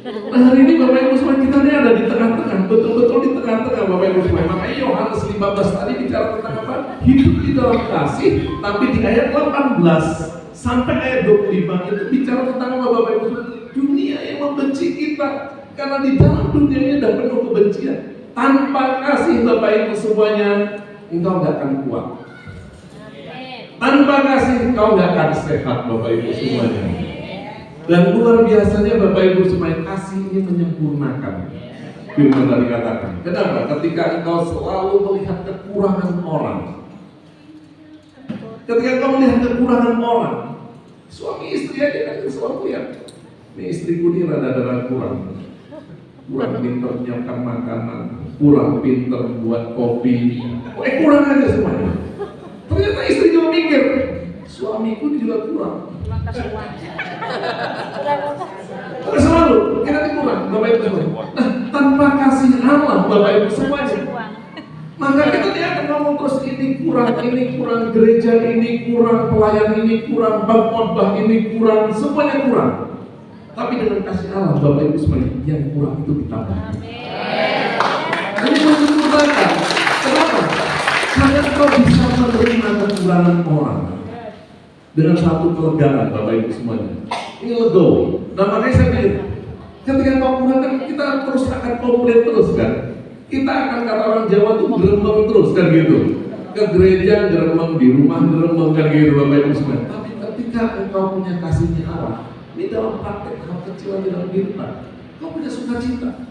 S1: Nah hari ini Bapak Ibu semua kita ini ada di tengah-tengah, betul-betul di tengah-tengah Bapak Ibu semua. Makanya Yohanes 15 tadi bicara tentang apa? Hidup di dalam kasih. Tapi di ayat 18 sampai ayat 25 itu bicara tentang apa Bapak Ibu semua? Dunia yang membenci kita. Karena di dalam dunia ini sudah penuh kebencian. Tanpa kasih Bapak Ibu semuanya, engkau tidak akan kuat. Tanpa kasih engkau tidak akan sehat Bapak Ibu semuanya. Dan luar biasanya Bapak Ibu semuanya, kasih ini menyempurnakan. Firman tadi katakan. Kenapa? Ketika engkau selalu melihat kekurangan orang. Ketika engkau melihat kekurangan orang, suami istri aja kan selalu lihat. Ini istriku ini rada-rada kurang pinter menyiapkan makanan, kurang pinter buat kopi, kurang aja semuanya. Ternyata istri juga mikir, suamiku juga kurang. Terus selalu, kita kurang, Bapak Ibu semua. Nah, tanpa kasih Allah, Bapak Ibu semuanya, maka kita tidak akan ngomong terus ini kurang gereja ini kurang, pelayan ini kurang, khotbah ini kurang, semuanya kurang. Tapi dengan kasih Allah Bapak Ibu semuanya, yang kurang itu ditambah. Ini menyempurnakan. Kenapa? Karena kau bisa menerima kekurangan orang dengan satu kelegaan Bapak Ibu semuanya. Ini legowo. Nah makanya saya bilang, ketika kau kurang kan kita terus akan komplain terus kan. Kita akan kata orang Jawa tuh geremeng terus kan gitu. Ke gereja geremeng, di rumah geremeng kan gitu Bapak Ibu semuanya. Tapi ketika engkau punya kasihnya Allah, ini dalam praktek hal kecil dalam kehidupan, kau punya sukacita.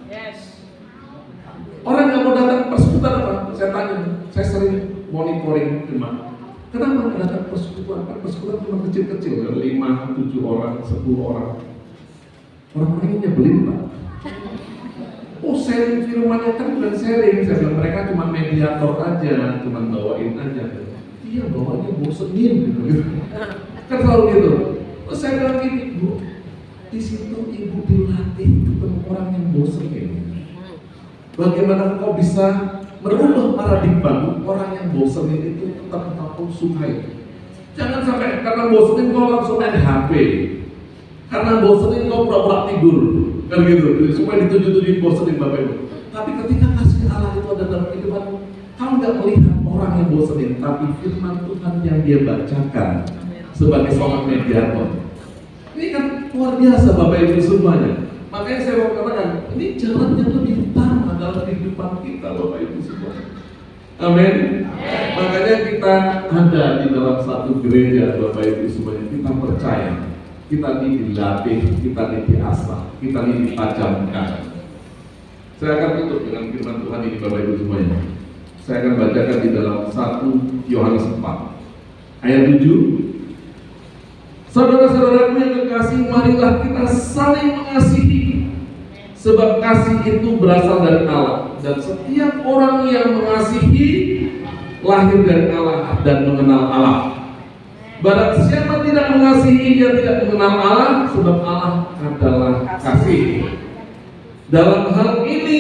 S1: Orang nggak mau datang persekutuan apa? Saya tanya, saya sering monitoring jemaat. Kenapa nggak datang persekutuan? Persekutuan cuma kecil-kecil, 5, 7 orang, 10 orang. Orang lain nyebelin Pak. Oh, sharing firmannya kan bukan sharing. Saya bilang mereka cuma mediator aja, cuma bawain aja. Iya, bawaannya bosenin gitu. Kan selalu gitu. Terus saya bilang gini, Bu, di situ ibu dilatih ketemu orang yang bosenin. Bagaimana kau bisa merubah paradigma orang yang bosenin itu tetap kau sukai? Jangan sampai karena bosenin kau langsung main HP, karena bosenin kau pura-pura tidur, kan gitu. Supaya dituju-tujuin bosenin Bapak Ibu. Tapi ketika kasih Allah itu ada dalam kehidupan, kau nggak melihat orang yang bosenin, tapi firman Tuhan yang dia bacakan sebagai seorang mediator. Ini kan luar biasa Bapak Ibu semuanya. Makanya saya mau katakan, ini jalan yang lebih utama dalam kehidupan kita Bapak Ibu semua. Amin. Makanya kita ada di dalam satu gereja Bapak Ibu semuanya. Kita percaya, kita ini dilatih, kita ini diasah, kita ini ditajamkan. Saya akan tutup dengan firman Tuhan ini Bapak Ibu semuanya. Saya akan bacakan di dalam 1 Yohanes 4 ayat 7. Saudara-saudaraku yang kekasih, marilah kita saling mengasihi, sebab kasih itu berasal dari Allah, dan setiap orang yang mengasihi lahir dari Allah dan mengenal Allah. Barang siapa tidak mengasihi, dia tidak mengenal Allah, sebab Allah adalah kasih. Dalam hal ini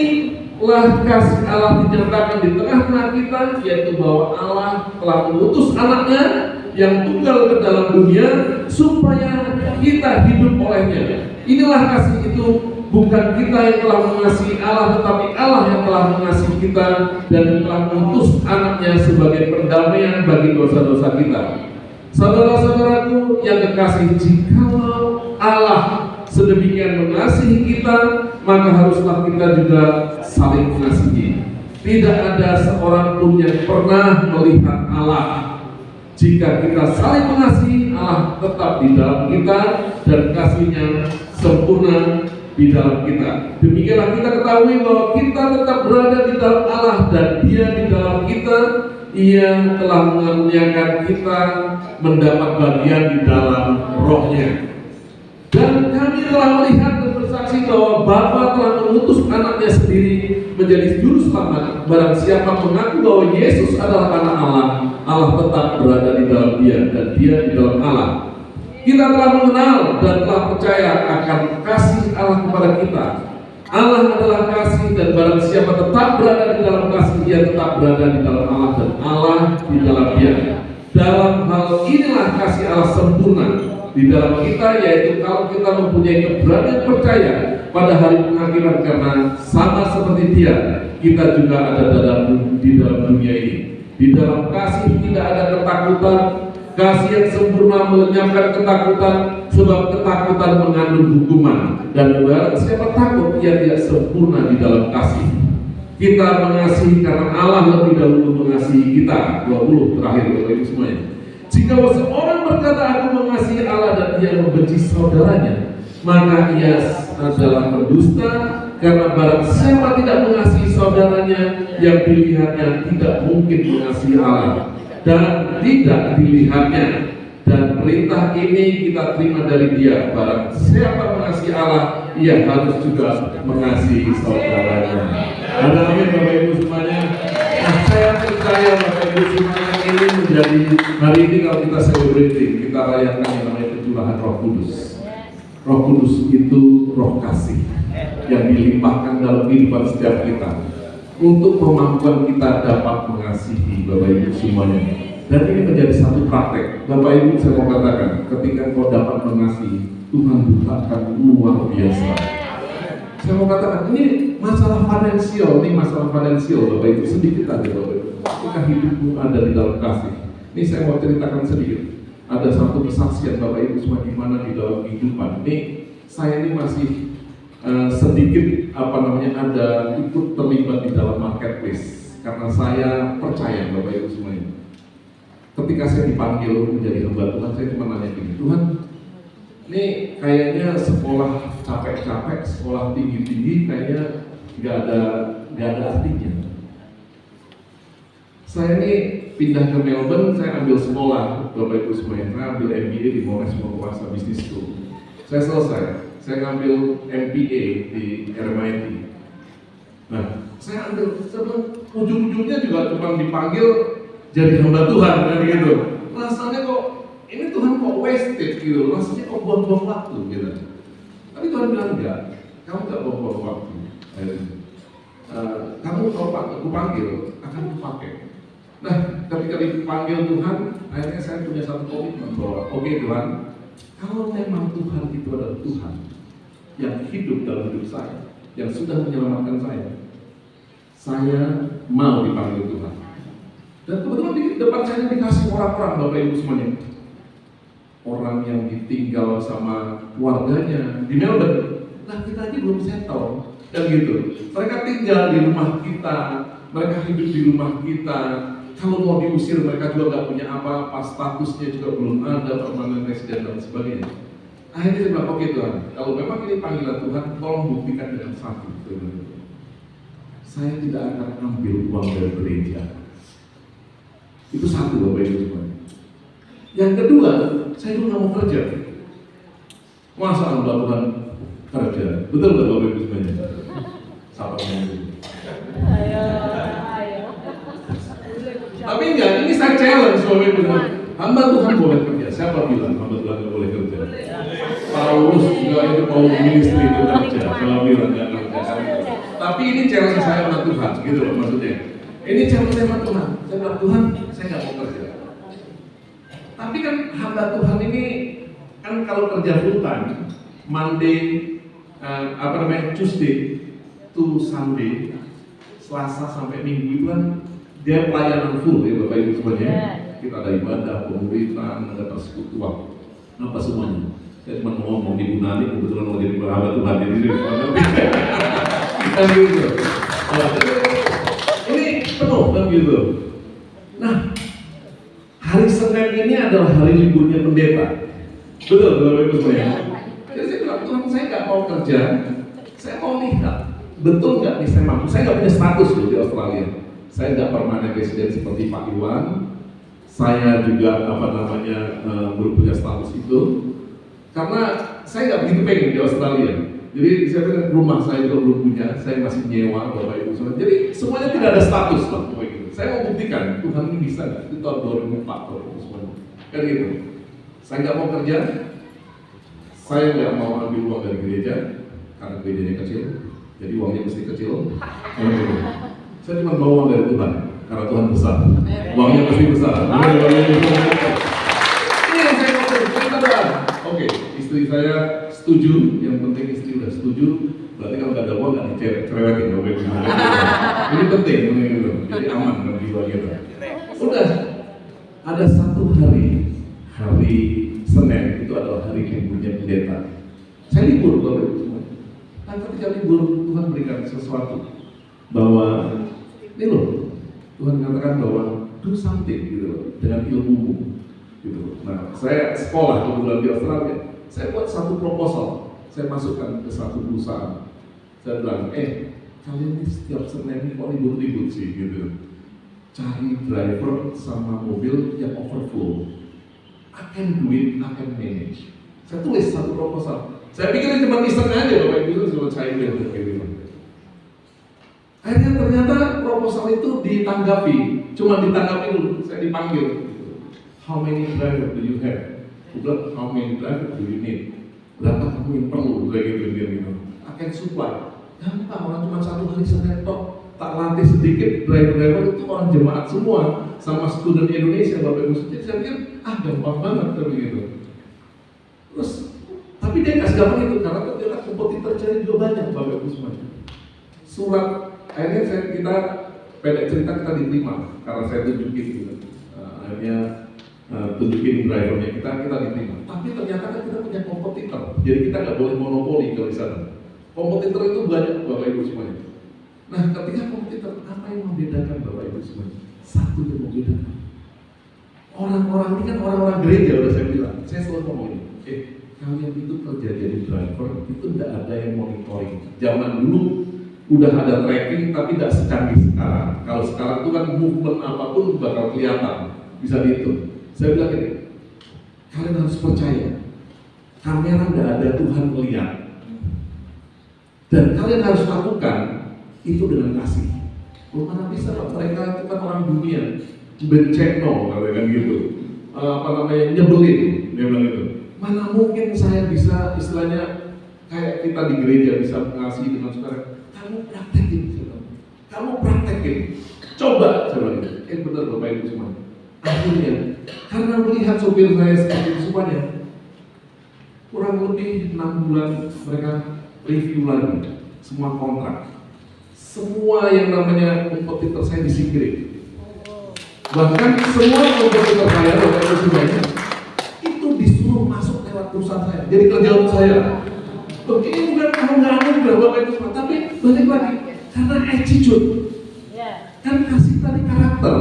S1: lah kasih Allah dinyatakan di tengah-tengah kita, yaitu bahwa Allah telah mengutus anaknya yang tunggal ke dalam dunia supaya kita hidup olehnya. Inilah kasih itu, bukan kita yang telah mengasihi Allah, tetapi Allah yang telah mengasihi kita dan telah mengutus anaknya sebagai perdamaian bagi dosa-dosa kita. Saudara-saudaraku yang kekasih, jikalau Allah sedemikian mengasihi kita, maka haruslah kita juga saling mengasihi. Tidak ada seorang pun yang pernah melihat Allah. Jika kita saling mengasihi, Allah tetap di dalam kita dan kasih-Nya sempurna di dalam kita. Demikianlah kita ketahui bahwa kita tetap berada di dalam Allah dan Dia di dalam kita. Ia telah mengaruniakan kita mendapat bagian di dalam Roh-Nya. Dan kami telah melihat dan bersaksi bahwa Bapa telah mengutus anaknya sendiri menjadi juru selamat. Barang siapa mengaku bahwa Yesus adalah anak Allah, Allah tetap berada di dalam Dia dan Dia di dalam Allah. Kita telah mengenal dan telah percaya akan kasih Allah kepada kita. Allah adalah kasih, dan barang siapa tetap berada di dalam kasih, dia tetap berada di dalam Allah dan Allah di dalam Dia. Dalam hal inilah kasih Allah sempurna di dalam kita, yaitu kalau kita mempunyai keberanian percaya pada hari pengakhiran, karena sama seperti Dia, kita juga ada di dalam dunia ini. Di dalam kasih tidak ada ketakutan. Kasih yang sempurna melenyapkan ketakutan, sebab ketakutan mengandung hukuman. Dan barang siapa takut, ia tidak sempurna di dalam kasih. Kita mengasihi karena Allah lebih dahulu mengasihi kita. 20 terakhir Bapak Ibu semuanya. Jika seorang berkata aku mengasihi Allah dan ia membenci saudaranya, maka ia adalah pendusta. Karena barang siapa tidak mengasihi saudaranya, yang dilihatnya tidak mungkin mengasihi Allah dan tidak dilihatnya. Dan perintah ini kita terima dari Dia, barang siapa mengasihi Allah, ia harus juga mengasihi saudaranya. Ada amin Bapak Ibu semuanya. Nah, saya percaya Bapak Ibu semuanya, ini menjadi hari ini kalau kita celebrating, kita rayakan yang namanya pencurahan Roh Kudus. Roh Kudus itu roh kasih yang dilimpahkan dalam kehidupan setiap kita untuk kemampuan kita dapat mengasihi Bapak Ibu semuanya. Dan ini menjadi satu praktek. Bapak Ibu, saya mau katakan, ketika kau dapat mengasihi, Tuhan bukakan luar biasa. Saya mau katakan, ini masalah finansial, Bapak Ibu, sedikit aja Bapak Ibu. Ketika hidupmu ada di dalam kasih. Ini saya mau ceritakan sedikit. Ada satu kesaksian Bapak Ibu semua di mana di dalam kehidupan. Ini saya ini masih sedikit ada ikut terlibat di dalam marketplace karena saya percaya Bapak Ibu semuanya. ketika saya dipanggil menjadi hamba Tuhan, saya cuma nanya gini, Tuhan, ini kayaknya sekolah capek-capek, sekolah tinggi-tinggi, kayaknya nggak ada artinya. Saya ini pindah ke Melbourne, saya ambil sekolah, Bapak Ibu semuanya, saya ambil MBA di Monash Kuasa Business School. Saya selesai, saya ngambil MBA di RMIT. Nah, saya ambil, ujung-ujungnya juga cuma dipanggil jadi hamba Tuhan, kan gitu. Rasanya kok, ini Tuhan kok wasted gitu, rasanya kok buang-buang waktu gitu. Tapi Tuhan bilang enggak, kamu enggak buang-buang waktu. Kamu kalau aku panggil, akan kupakai. Nah, ketika dipanggil Tuhan, akhirnya saya punya satu komitmen bahwa, oke Tuhan, kalau memang Tuhan itu adalah Tuhan yang hidup dalam hidup saya, yang sudah menyelamatkan saya mau dipanggil Tuhan. Dan kebetulan di depan saya dikasih orang-orang, Bapak Ibu semuanya, orang yang ditinggal sama keluarganya di Melbourne. Nah, kita aja belum settle, dan gitu. Mereka tinggal di rumah kita, mereka hidup di rumah kita. Kalau mau diusir, mereka juga nggak punya apa-apa, statusnya juga belum ada, permanent resident dan sebagainya. Akhirnya saya bilang, oke Tuhan, kalau memang ini panggilan Tuhan, tolong buktikan dengan satu. Saya tidak akan ambil uang dari gereja. Itu satu, Bapak Ibu semuanya. Yang kedua, saya juga nggak mau kerja. Masa hamba Tuhan kerja? Betul nggak Bapak Ibu semuanya? Sabar dulu. Tapi enggak, ini saya challenge Bapak Ibu. Hamba Tuhan boleh kerja. Siapa bilang hamba Tuhan nggak boleh kerja? Paulus juga itu mau ministry itu kerja. Kalau bilang nggak kerja. Tapi ini challenge saya sama Tuhan, gitu loh maksudnya. Ini challenge saya sama Tuhan. Saya bilang Tuhan, saya nggak mau kerja. Tapi kan hamba Tuhan ini kan kalau kerja full time, Monday, Tuesday to Sunday, Selasa sampai Minggu itu kan dia pelayanan full ya Bapak Ibu semuanya. Kita ada ibadah, pemuritan, ada persekutuan, apa semuanya. Saya cuma ngomong di Gunani, kebetulan mau jadi hamba Tuhan jadi kan gitu. Ini penuh kan gitu. Nah, hari Senin ini adalah hari liburnya pendeta. Betul Bapak Ibu semuanya. Jadi saya bilang Tuhan, saya nggak mau kerja, saya mau lihat betul nggak nih saya mampu. Saya nggak punya status loh di Australia. Saya nggak permanent resident seperti Pak Iwan. Saya juga belum punya status itu. Karena saya nggak begitu pengen di Australia. Jadi saya bilang rumah saya juga belum punya, saya masih nyewa Bapak Ibu semua. Jadi semuanya tidak ada status lah Bapak Ibu. Saya mau buktikan Tuhan ini bisa nggak? Itu tahun 2004 Bapak Ibu semua. Kan gitu. Saya nggak mau kerja, saya nggak mau ambil uang dari gereja karena gerejanya kecil, jadi uangnya mesti kecil. Saya cuma mau uang dari Tuhan karena Tuhan besar. Uangnya pasti besar. Ini yang saya mau ceritakan. Oke, istri saya setuju, yang penting istri udah setuju, berarti kalau nggak ada uang nggak dicerewetin, ini penting, jadi aman dalam jiwa kita. Udah, ada satu hari Senin itu adalah hari liburnya pendeta. Saya libur Bapak Ibu semua. Nah, ketika libur Tuhan berikan sesuatu bahwa ini loh, Tuhan katakan bahwa do something gitu loh, dengan ilmumu. Gitu. Nah, saya sekolah kebetulan di Australia, saya buat satu proposal, saya masukkan ke satu perusahaan. Saya bilang, kalian ini setiap Senin ini kok ribut-ribut sih gitu. Cari driver sama mobil yang overflow. I can do it, I can manage. Saya tulis satu proposal. Saya pikir cuma iseng aja Bapak Ibu itu cuma cair gitu. Akhirnya ternyata proposal itu ditanggapi, cuma ditanggapi dulu. Saya dipanggil. How many driver do you have? Udah, how many driver do you need? Berapa kamu yang perlu? Gitu. I can supply. Gampang, orang cuma satu hari Senin tok. Tak latih sedikit, driver-driver itu orang jemaat semua, sama student Indonesia Bapak Ibu. Jadi saya pikir, gampang banget begitu. Terus, tapi dia nggak segampang itu karena ternyata kompetitor cari juga banyak Bapak Ibu semuanya. Surat, akhirnya kita pendek cerita kita diterima karena saya tunjukin gitu. Akhirnya tunjukin drivernya kita diterima. Tapi ternyata kan kita punya kompetitor, jadi kita nggak boleh monopoli kalau di sana. Kompetitor itu banyak Bapak Ibu semuanya. Nah, ketika kompetitor, apa yang membedakan Bapak Ibu semuanya? Satu yang membedakan, orang-orang ini kan orang-orang gereja, udah saya bilang. Saya selalu ngomong ini, kalian itu kerja jadi driver, itu tidak ada yang monitoring. Zaman dulu udah ada tracking, tapi tidak secanggih sekarang. Kalau sekarang itu kan movement apapun bakal kelihatan, bisa dihitung. Saya bilang ini, kalian harus percaya, kamera tidak ada, Tuhan melihat. Dan kalian harus lakukan itu dengan kasih. Mana bisa mereka itu kan orang dunia, benceno, kan gitu. Nyebelin, dia bilang gitu. Mana mungkin saya bisa istilahnya kayak kita di gereja bisa mengasihi dengan saudara. Kamu praktekin, kamu praktekin. Coba, benar Bapak Ibu semua. Akhirnya, karena melihat sopir saya seperti itu semuanya, kurang lebih 6 bulan mereka review lagi semua kontrak. Semua yang namanya kompetitor saya disingkirin. Bahkan semua kompetitor saya, Bapak Ibu semuanya, itu disuruh masuk lewat perusahaan saya. Jadi kerjaan saya. Oke, ini bukan kamu nggak ada juga Bapak Ibu semua, tapi balik lagi karena attitude. Kan kasih tadi karakter.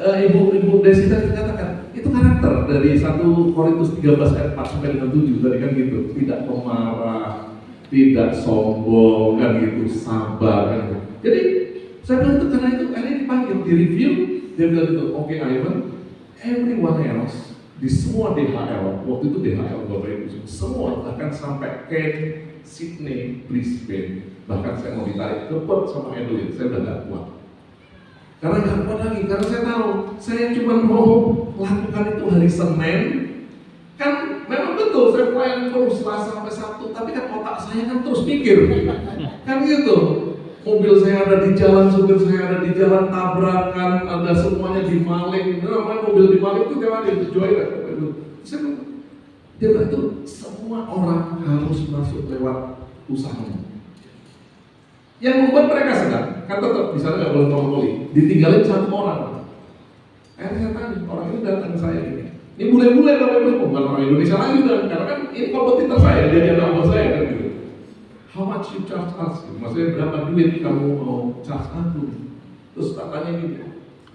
S1: Ibu Desi tadi katakan itu karakter dari 1 Korintus 13 ayat 4 sampai dengan 7 tadi kan gitu. Tidak pemarah, tidak sombong kan gitu, sabar kan gitu. Jadi saya bilang itu karena itu akhirnya dipanggil di review, dia bilang itu, oke Ivan, everyone else di semua DHL, waktu itu DHL Bapak Ibu, semua bahkan sampai Kent, Sydney, Brisbane, bahkan saya mau ditarik ke Perth sama Adelaide, saya udah gak kuat. Karena gak kuat lagi, karena saya tahu saya cuma mau lakukan itu hari Senin. Kan memang betul saya pelayan terus Selasa sampai Sabtu, tapi kan otak saya kan terus mikir, kan gitu. Mobil saya ada di jalan, supir saya ada di jalan, tabrakan, ada semuanya di maling. Namanya mobil di maling itu jangan ditujuai lah. Dia bilang itu semua orang harus masuk lewat usahanya. Yang membuat mereka senang, kan tetap misalnya nggak boleh monopoli, ditinggalin 1 orang. Akhirnya saya tanya, orang ini datang ke saya ini. Ini bule-bule Bapak Ibu, bukan orang Indonesia lagi kan, karena kan ini kompetitor saya, dia nama saya kan gitu. How much you charge us? Maksudnya berapa duit kamu mau charge aku? Terus katanya gitu,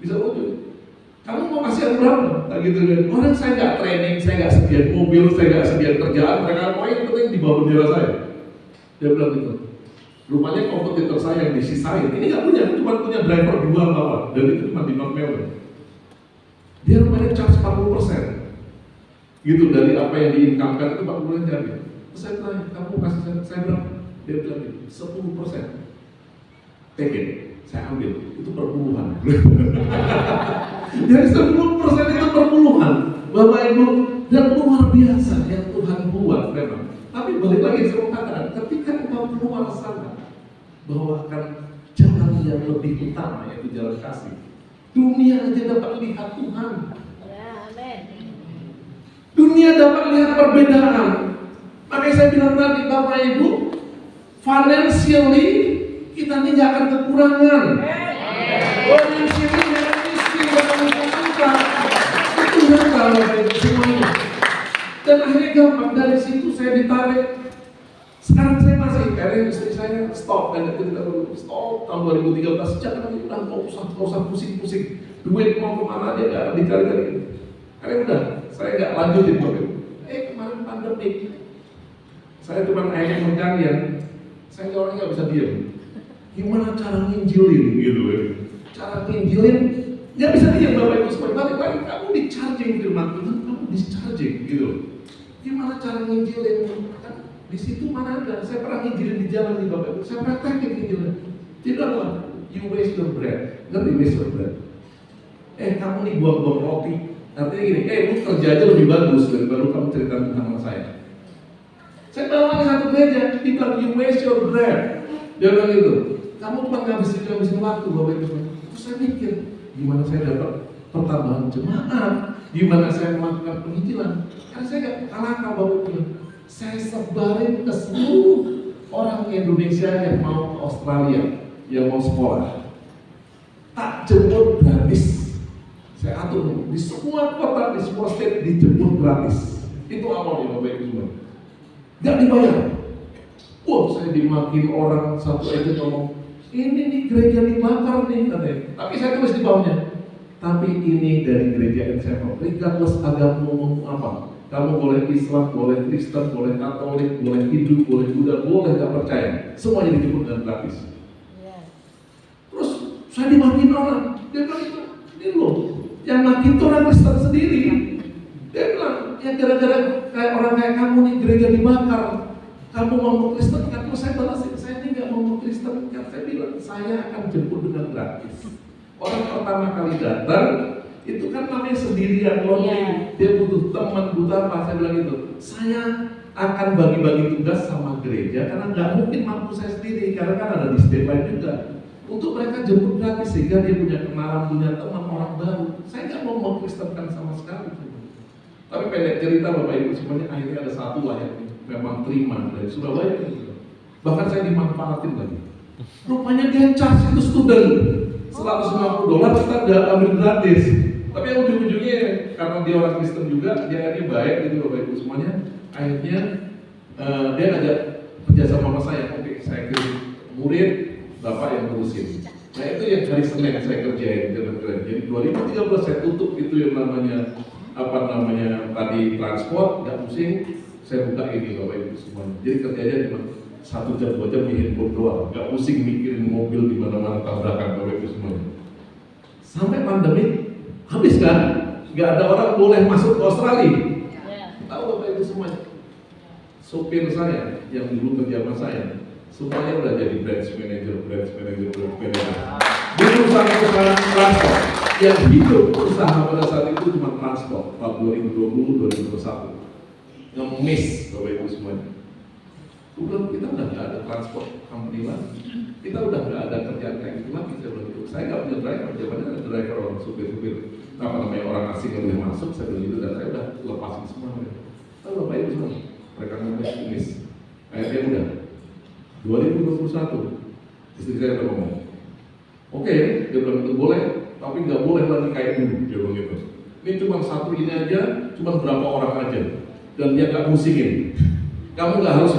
S1: bisa wujud. Kamu mau kasih aku berapa? Tak gitu kan. Orang saya nggak training, saya nggak sediain mobil, saya nggak sediain kerjaan, mereka mau yang penting di bawah bendera saya. Dia bilang gitu. Rupanya kompetitor saya yang disisain, ini nggak punya, cuma punya driver 2 bawah, dan itu cuma di non-member. Dia rupanya charge 40%. Gitu dari apa yang diinkamkan itu 40% jadi. Terus saya tanya, kamu kasih saya berapa? Dia bilang gitu, 10%. Take it, saya ambil, itu perpuluhan. Jadi 10% itu perpuluhan, Bapak Ibu, dan luar biasa yang Tuhan buat memang. Tapi balik lagi saya katakan, ketika engkau keluar sana, bawakan jalan yang lebih utama, yaitu jalan kasih. Dunia aja dapat lihat Tuhan. Dunia dapat lihat perbedaan. Makanya saya bilang tadi, Bapak Ibu, financially kita ini gak akan kekurangan. Financially gak akan miskin, gak akan susah. Itu nyata Bapak Ibu semuanya. Dan akhirnya gampang, dari situ saya ditarik. Sekarang saya masih, karena istri saya stop, dan kita stop tahun 2013. Jangan udah nggak usah pusing-pusing. Duit mau kemana aja nggak dicari-cari. Karena udah, saya nggak lanjutin Bapak Ibu. Kemarin pandemi, saya cuma akhirnya mencarian. Saya orangnya nggak bisa diam. Gimana cara nginjilin gitu ya? Cara nginjilin nggak bisa diam Bapak Ibu semua. Balik-balik kamu di-charging firman Tuhan, kamu di-charging gitu. Gimana cara nginjilin? Kan di situ mana ada? Saya pernah nginjilin di jalan nih Bapak Ibu. Saya praktekin nginjilin. Tidak lah, you waste your bread. Ngerti waste your bread? Kamu nih buang-buang roti. Artinya gini, lu kerja aja lebih bagus daripada kamu cerita tentang sama saya. Saya bawa ke satu gereja, dia bilang you waste your bread. Dia bilang gitu, kamu cuma ngabisin waktu Bapak Ibu. Terus saya mikir, gimana saya dapat pertambahan jemaat, gimana saya melakukan penginjilan. Karena saya gak kalah Bapak Ibu. Saya sebarin ke seluruh orang Indonesia yang mau ke Australia, yang mau sekolah. Tak jemput gratis. Saya atur di semua kota, di semua state dijemput gratis. Itu awalnya Bapak Ibu semua. Gak dibayar. Wah, saya dimakin orang, satu aja ngomong, ini nih gereja dibakar nih katanya. Tapi saya tulis di bawahnya, tapi ini dari gereja NCF. Regardless agama apa, kamu boleh Islam, boleh Kristen, boleh Katolik, boleh Hindu, boleh Buddha, boleh nggak percaya, semuanya dijemput dengan gratis. Terus saya dimakin orang, dia bilang ini loh, yang makin itu orang Kristen sendiri. Dia bilang, ya gara-gara kayak orang kayak kamu nih gereja dibakar, kamu mau Kristen kan? Terus saya balasin, saya ini nggak mau Kristen kan? Saya bilang, saya akan jemput dengan gratis. Orang pertama kali datang, itu kan namanya sendirian, lonely. Dia butuh teman, butuh apa, saya bilang itu. Saya akan bagi-bagi tugas sama gereja, karena nggak mungkin mampu saya sendiri, karena kan ada di step lain juga. Untuk mereka jemput gratis, sehingga dia punya kenalan, punya teman orang baru. Saya nggak mau mengkristenkan sama sekali. Tapi pendek cerita Bapak Ibu semuanya, akhirnya ada satu lah yang memang terima dari Surabaya. Bahkan saya dimanfaatin lagi. Rupanya dia charge itu student $150, kita udah ambil gratis. Tapi yang ujung-ujungnya karena dia orang Kristen juga, dia akhirnya baik gitu Bapak Ibu semuanya. Akhirnya dia ngajak kerja sama saya. Oke, saya kirim murid, Bapak yang ngurusin. Nah itu yang hari Senin saya kerjain. Jadi 2013 saya tutup itu yang namanya tadi transport, nggak pusing. Saya buka ini Bapak Ibu semuanya. Jadi kerjanya cuma 1 jam 2 jam di handphone doang, nggak pusing mikirin mobil di mana-mana tabrakan Bapak Ibu semuanya. Sampai pandemi habis kan, nggak ada orang boleh masuk ke Australia. Tahu Bapak Ibu semuanya. Sopir saya yang dulu kerja sama saya, semuanya udah jadi branch manager. Di perusahaan transport yang hidup usaha pada saat itu cuma transport tahun 2020-2021 nge-miss Bapak Ibu semuanya. Kemudian kita udah nggak ada transport company lagi, kita udah nggak ada kerjaan kayak gitu lagi. Saya bilang gitu, saya nggak punya driver, jawabannya ada driver orang supir orang asing yang boleh masuk. Saya bilang gitu, dan saya udah lepasin semua mereka. Tahu Bapak Ibu semua, mereka nge-miss. Akhirnya udah 2021 istri saya udah ngomong, oke, dia bilang itu boleh, tapi nggak boleh lagi kayak dulu. Dia bilang gitu, ini cuma satu ini aja, cuma berapa orang aja, dan dia nggak musingin. Kamu nggak harus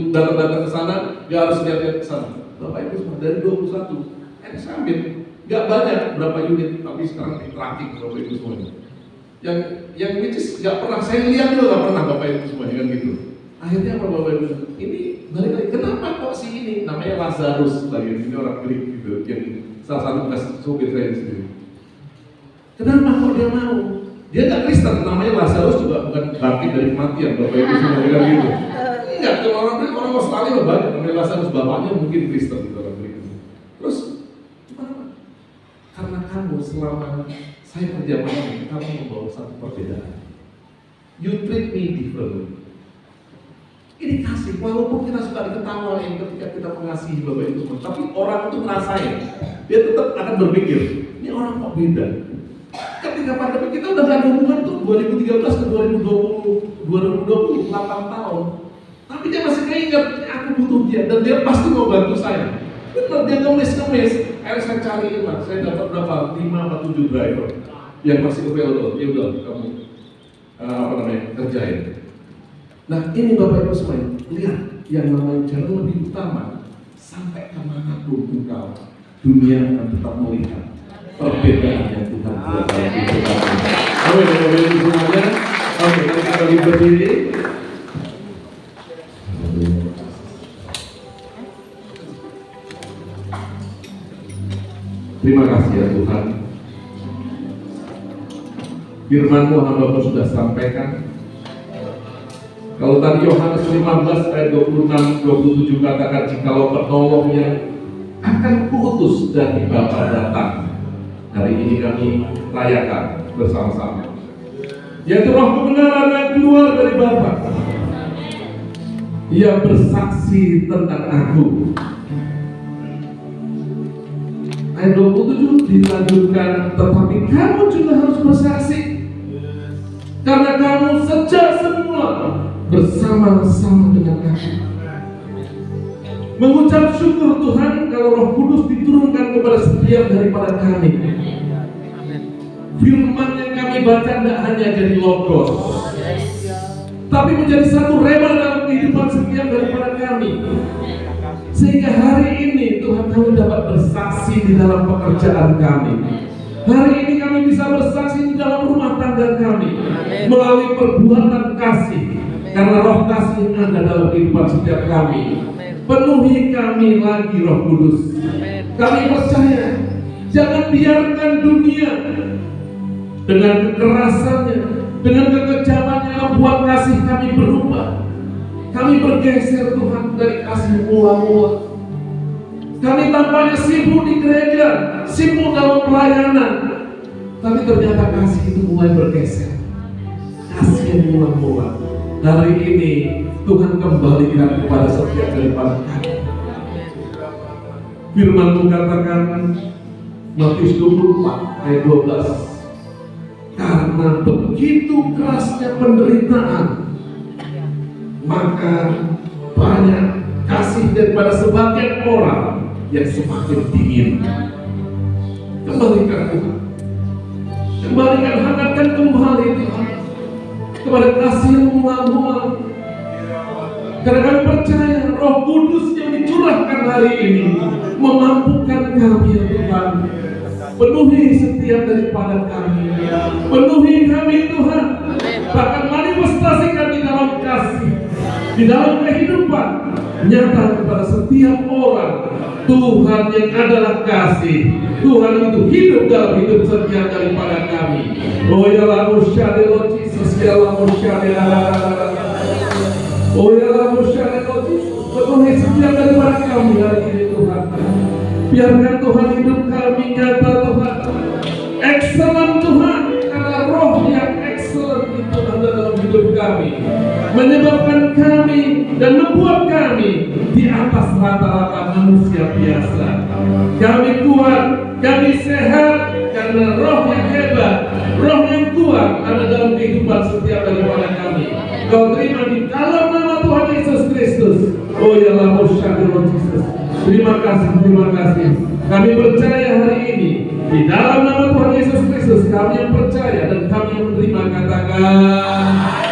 S1: datang ke sana, nggak harus lihat ke sana. Bapak Ibu semua dari 21, saya ambil nggak banyak berapa unit, tapi sekarang di tracking Bapak Ibu semuanya. Yang which is nggak pernah saya lihat juga, nggak pernah Bapak Ibu semuanya kan gitu. Akhirnya apa Bapak Ibu? Ini balik lagi, kenapa kok si ini namanya Lazarus lagi, ini orang Greek gitu, yang salah satu bekas sopir saya sendiri. Kenapa kok dia mau? Dia nggak Kristen, namanya Lazarus juga bukan bangkit dari kematian Bapak Ibu semua kan gitu. Enggak, kalau orang Australia banyak namanya Lazarus, bapaknya mungkin Kristen gitu orang Greek. Terus kenapa? Karena kamu selama saya kerja begini, kamu membawa satu perbedaan. You treat me differently. Ini kasih, walaupun kita suka diketawain ketika kita mengasihi Bapak Ibu semua, tapi orang itu ngerasain, dia tetap akan berpikir, ini orang kok beda. Ketika pandemi kita udah gak ada hubungan tuh 2013 ke 2020 8 tahun, tapi dia masih keinget, aku butuh dia dan dia pasti mau bantu saya. Benar, dia ngemis. Akhirnya saya cariin lah, saya dapat berapa 5 atau 7 driver yang masih available. Ya udah kamu kerjain. Nah ini Bapak Ibu semuanya, lihat yang namanya jalan lebih utama. Sampai kemanapun engkau, dunia akan tetap melihat perbedaan yang Tuhan buat dalam hidup kamu. Oke Bapak Ibu semuanya, oke kita lagi berdiri. Terima kasih ya Tuhan. Firman-Mu hamba-Mu sudah sampaikan. Kalau tadi Yohanes 15 ayat 26-27 katakan, jikalau penolong yang akan kuutus dari Bapa datang, hari ini kami rayakan bersama-sama, yaitu Roh kebenaran yang keluar dari Bapa. Ia bersaksi tentang aku. Ayat 27 dilanjutkan, tetapi kamu juga harus bersaksi, karena kamu sejak semula bersama-sama dengan aku. Mengucap syukur Tuhan kalau Roh Kudus diturunkan kepada setiap daripada kami. Firman yang kami baca tidak hanya jadi logos, tapi menjadi satu rema dalam kehidupan setiap daripada kami. Sehingga hari ini Tuhan kami dapat bersaksi di dalam pekerjaan kami. Hari ini kami bisa bersaksi di dalam rumah tangga kami melalui perbuatan kasih. Karena roh kasih ada dalam kehidupan setiap kami. Penuhi kami lagi Roh Kudus. Kami percaya, jangan biarkan dunia dengan kekerasannya, dengan kekejamannya membuat kasih kami berubah. Kami bergeser Tuhan dari kasih mula-mula. Kami tampaknya sibuk di gereja, sibuk dalam pelayanan, tapi ternyata kasih itu mulai bergeser. Kasih yang mula-mula. Hari ini Tuhan kembalikan kepada setiap daripada kami. Firman-Mu katakan Matius 24 ayat 12. Karena begitu kerasnya penderitaan, maka banyak kasih daripada sebagian orang yang semakin dingin. Kembalikan Tuhan. Kembalikan, hangatkan kembali Tuhan kepada kasih yang mula-mula. Karena kami percaya Roh Kudus yang dicurahkan hari ini memampukan kami ya Tuhan. Penuhi setiap daripada kami. Penuhi kami Tuhan. Bahkan manifestasikan di dalam kasih, di dalam kehidupan nyata kepada setiap orang. Tuhan yang adalah kasih. Tuhan itu hidup dalam hidup setiap daripada kami. Oh ya la musyade lo Jesus, ya la musyade oh ya la musyade lo Jesus. Penuhi setiap daripada kami hari ini Tuhan. Biarkan Tuhan hidup kami nyata Tuhan. Excellent Tuhan, karena roh yang excellent itu ada dalam hidup kami, menyebabkan kami dan membuat kami di atas rata-rata manusia biasa. Kami kuat, kami sehat karena roh yang hebat, roh yang kuat ada dalam kehidupan setiap daripada kami. Kau terima di dalam nama Tuhan Yesus Kristus. Oh ya la musyade lo Jesus. Terima kasih, terima kasih. Kami percaya hari ini di dalam nama Tuhan Yesus Kristus. Kami yang percaya dan kami yang menerima, katakan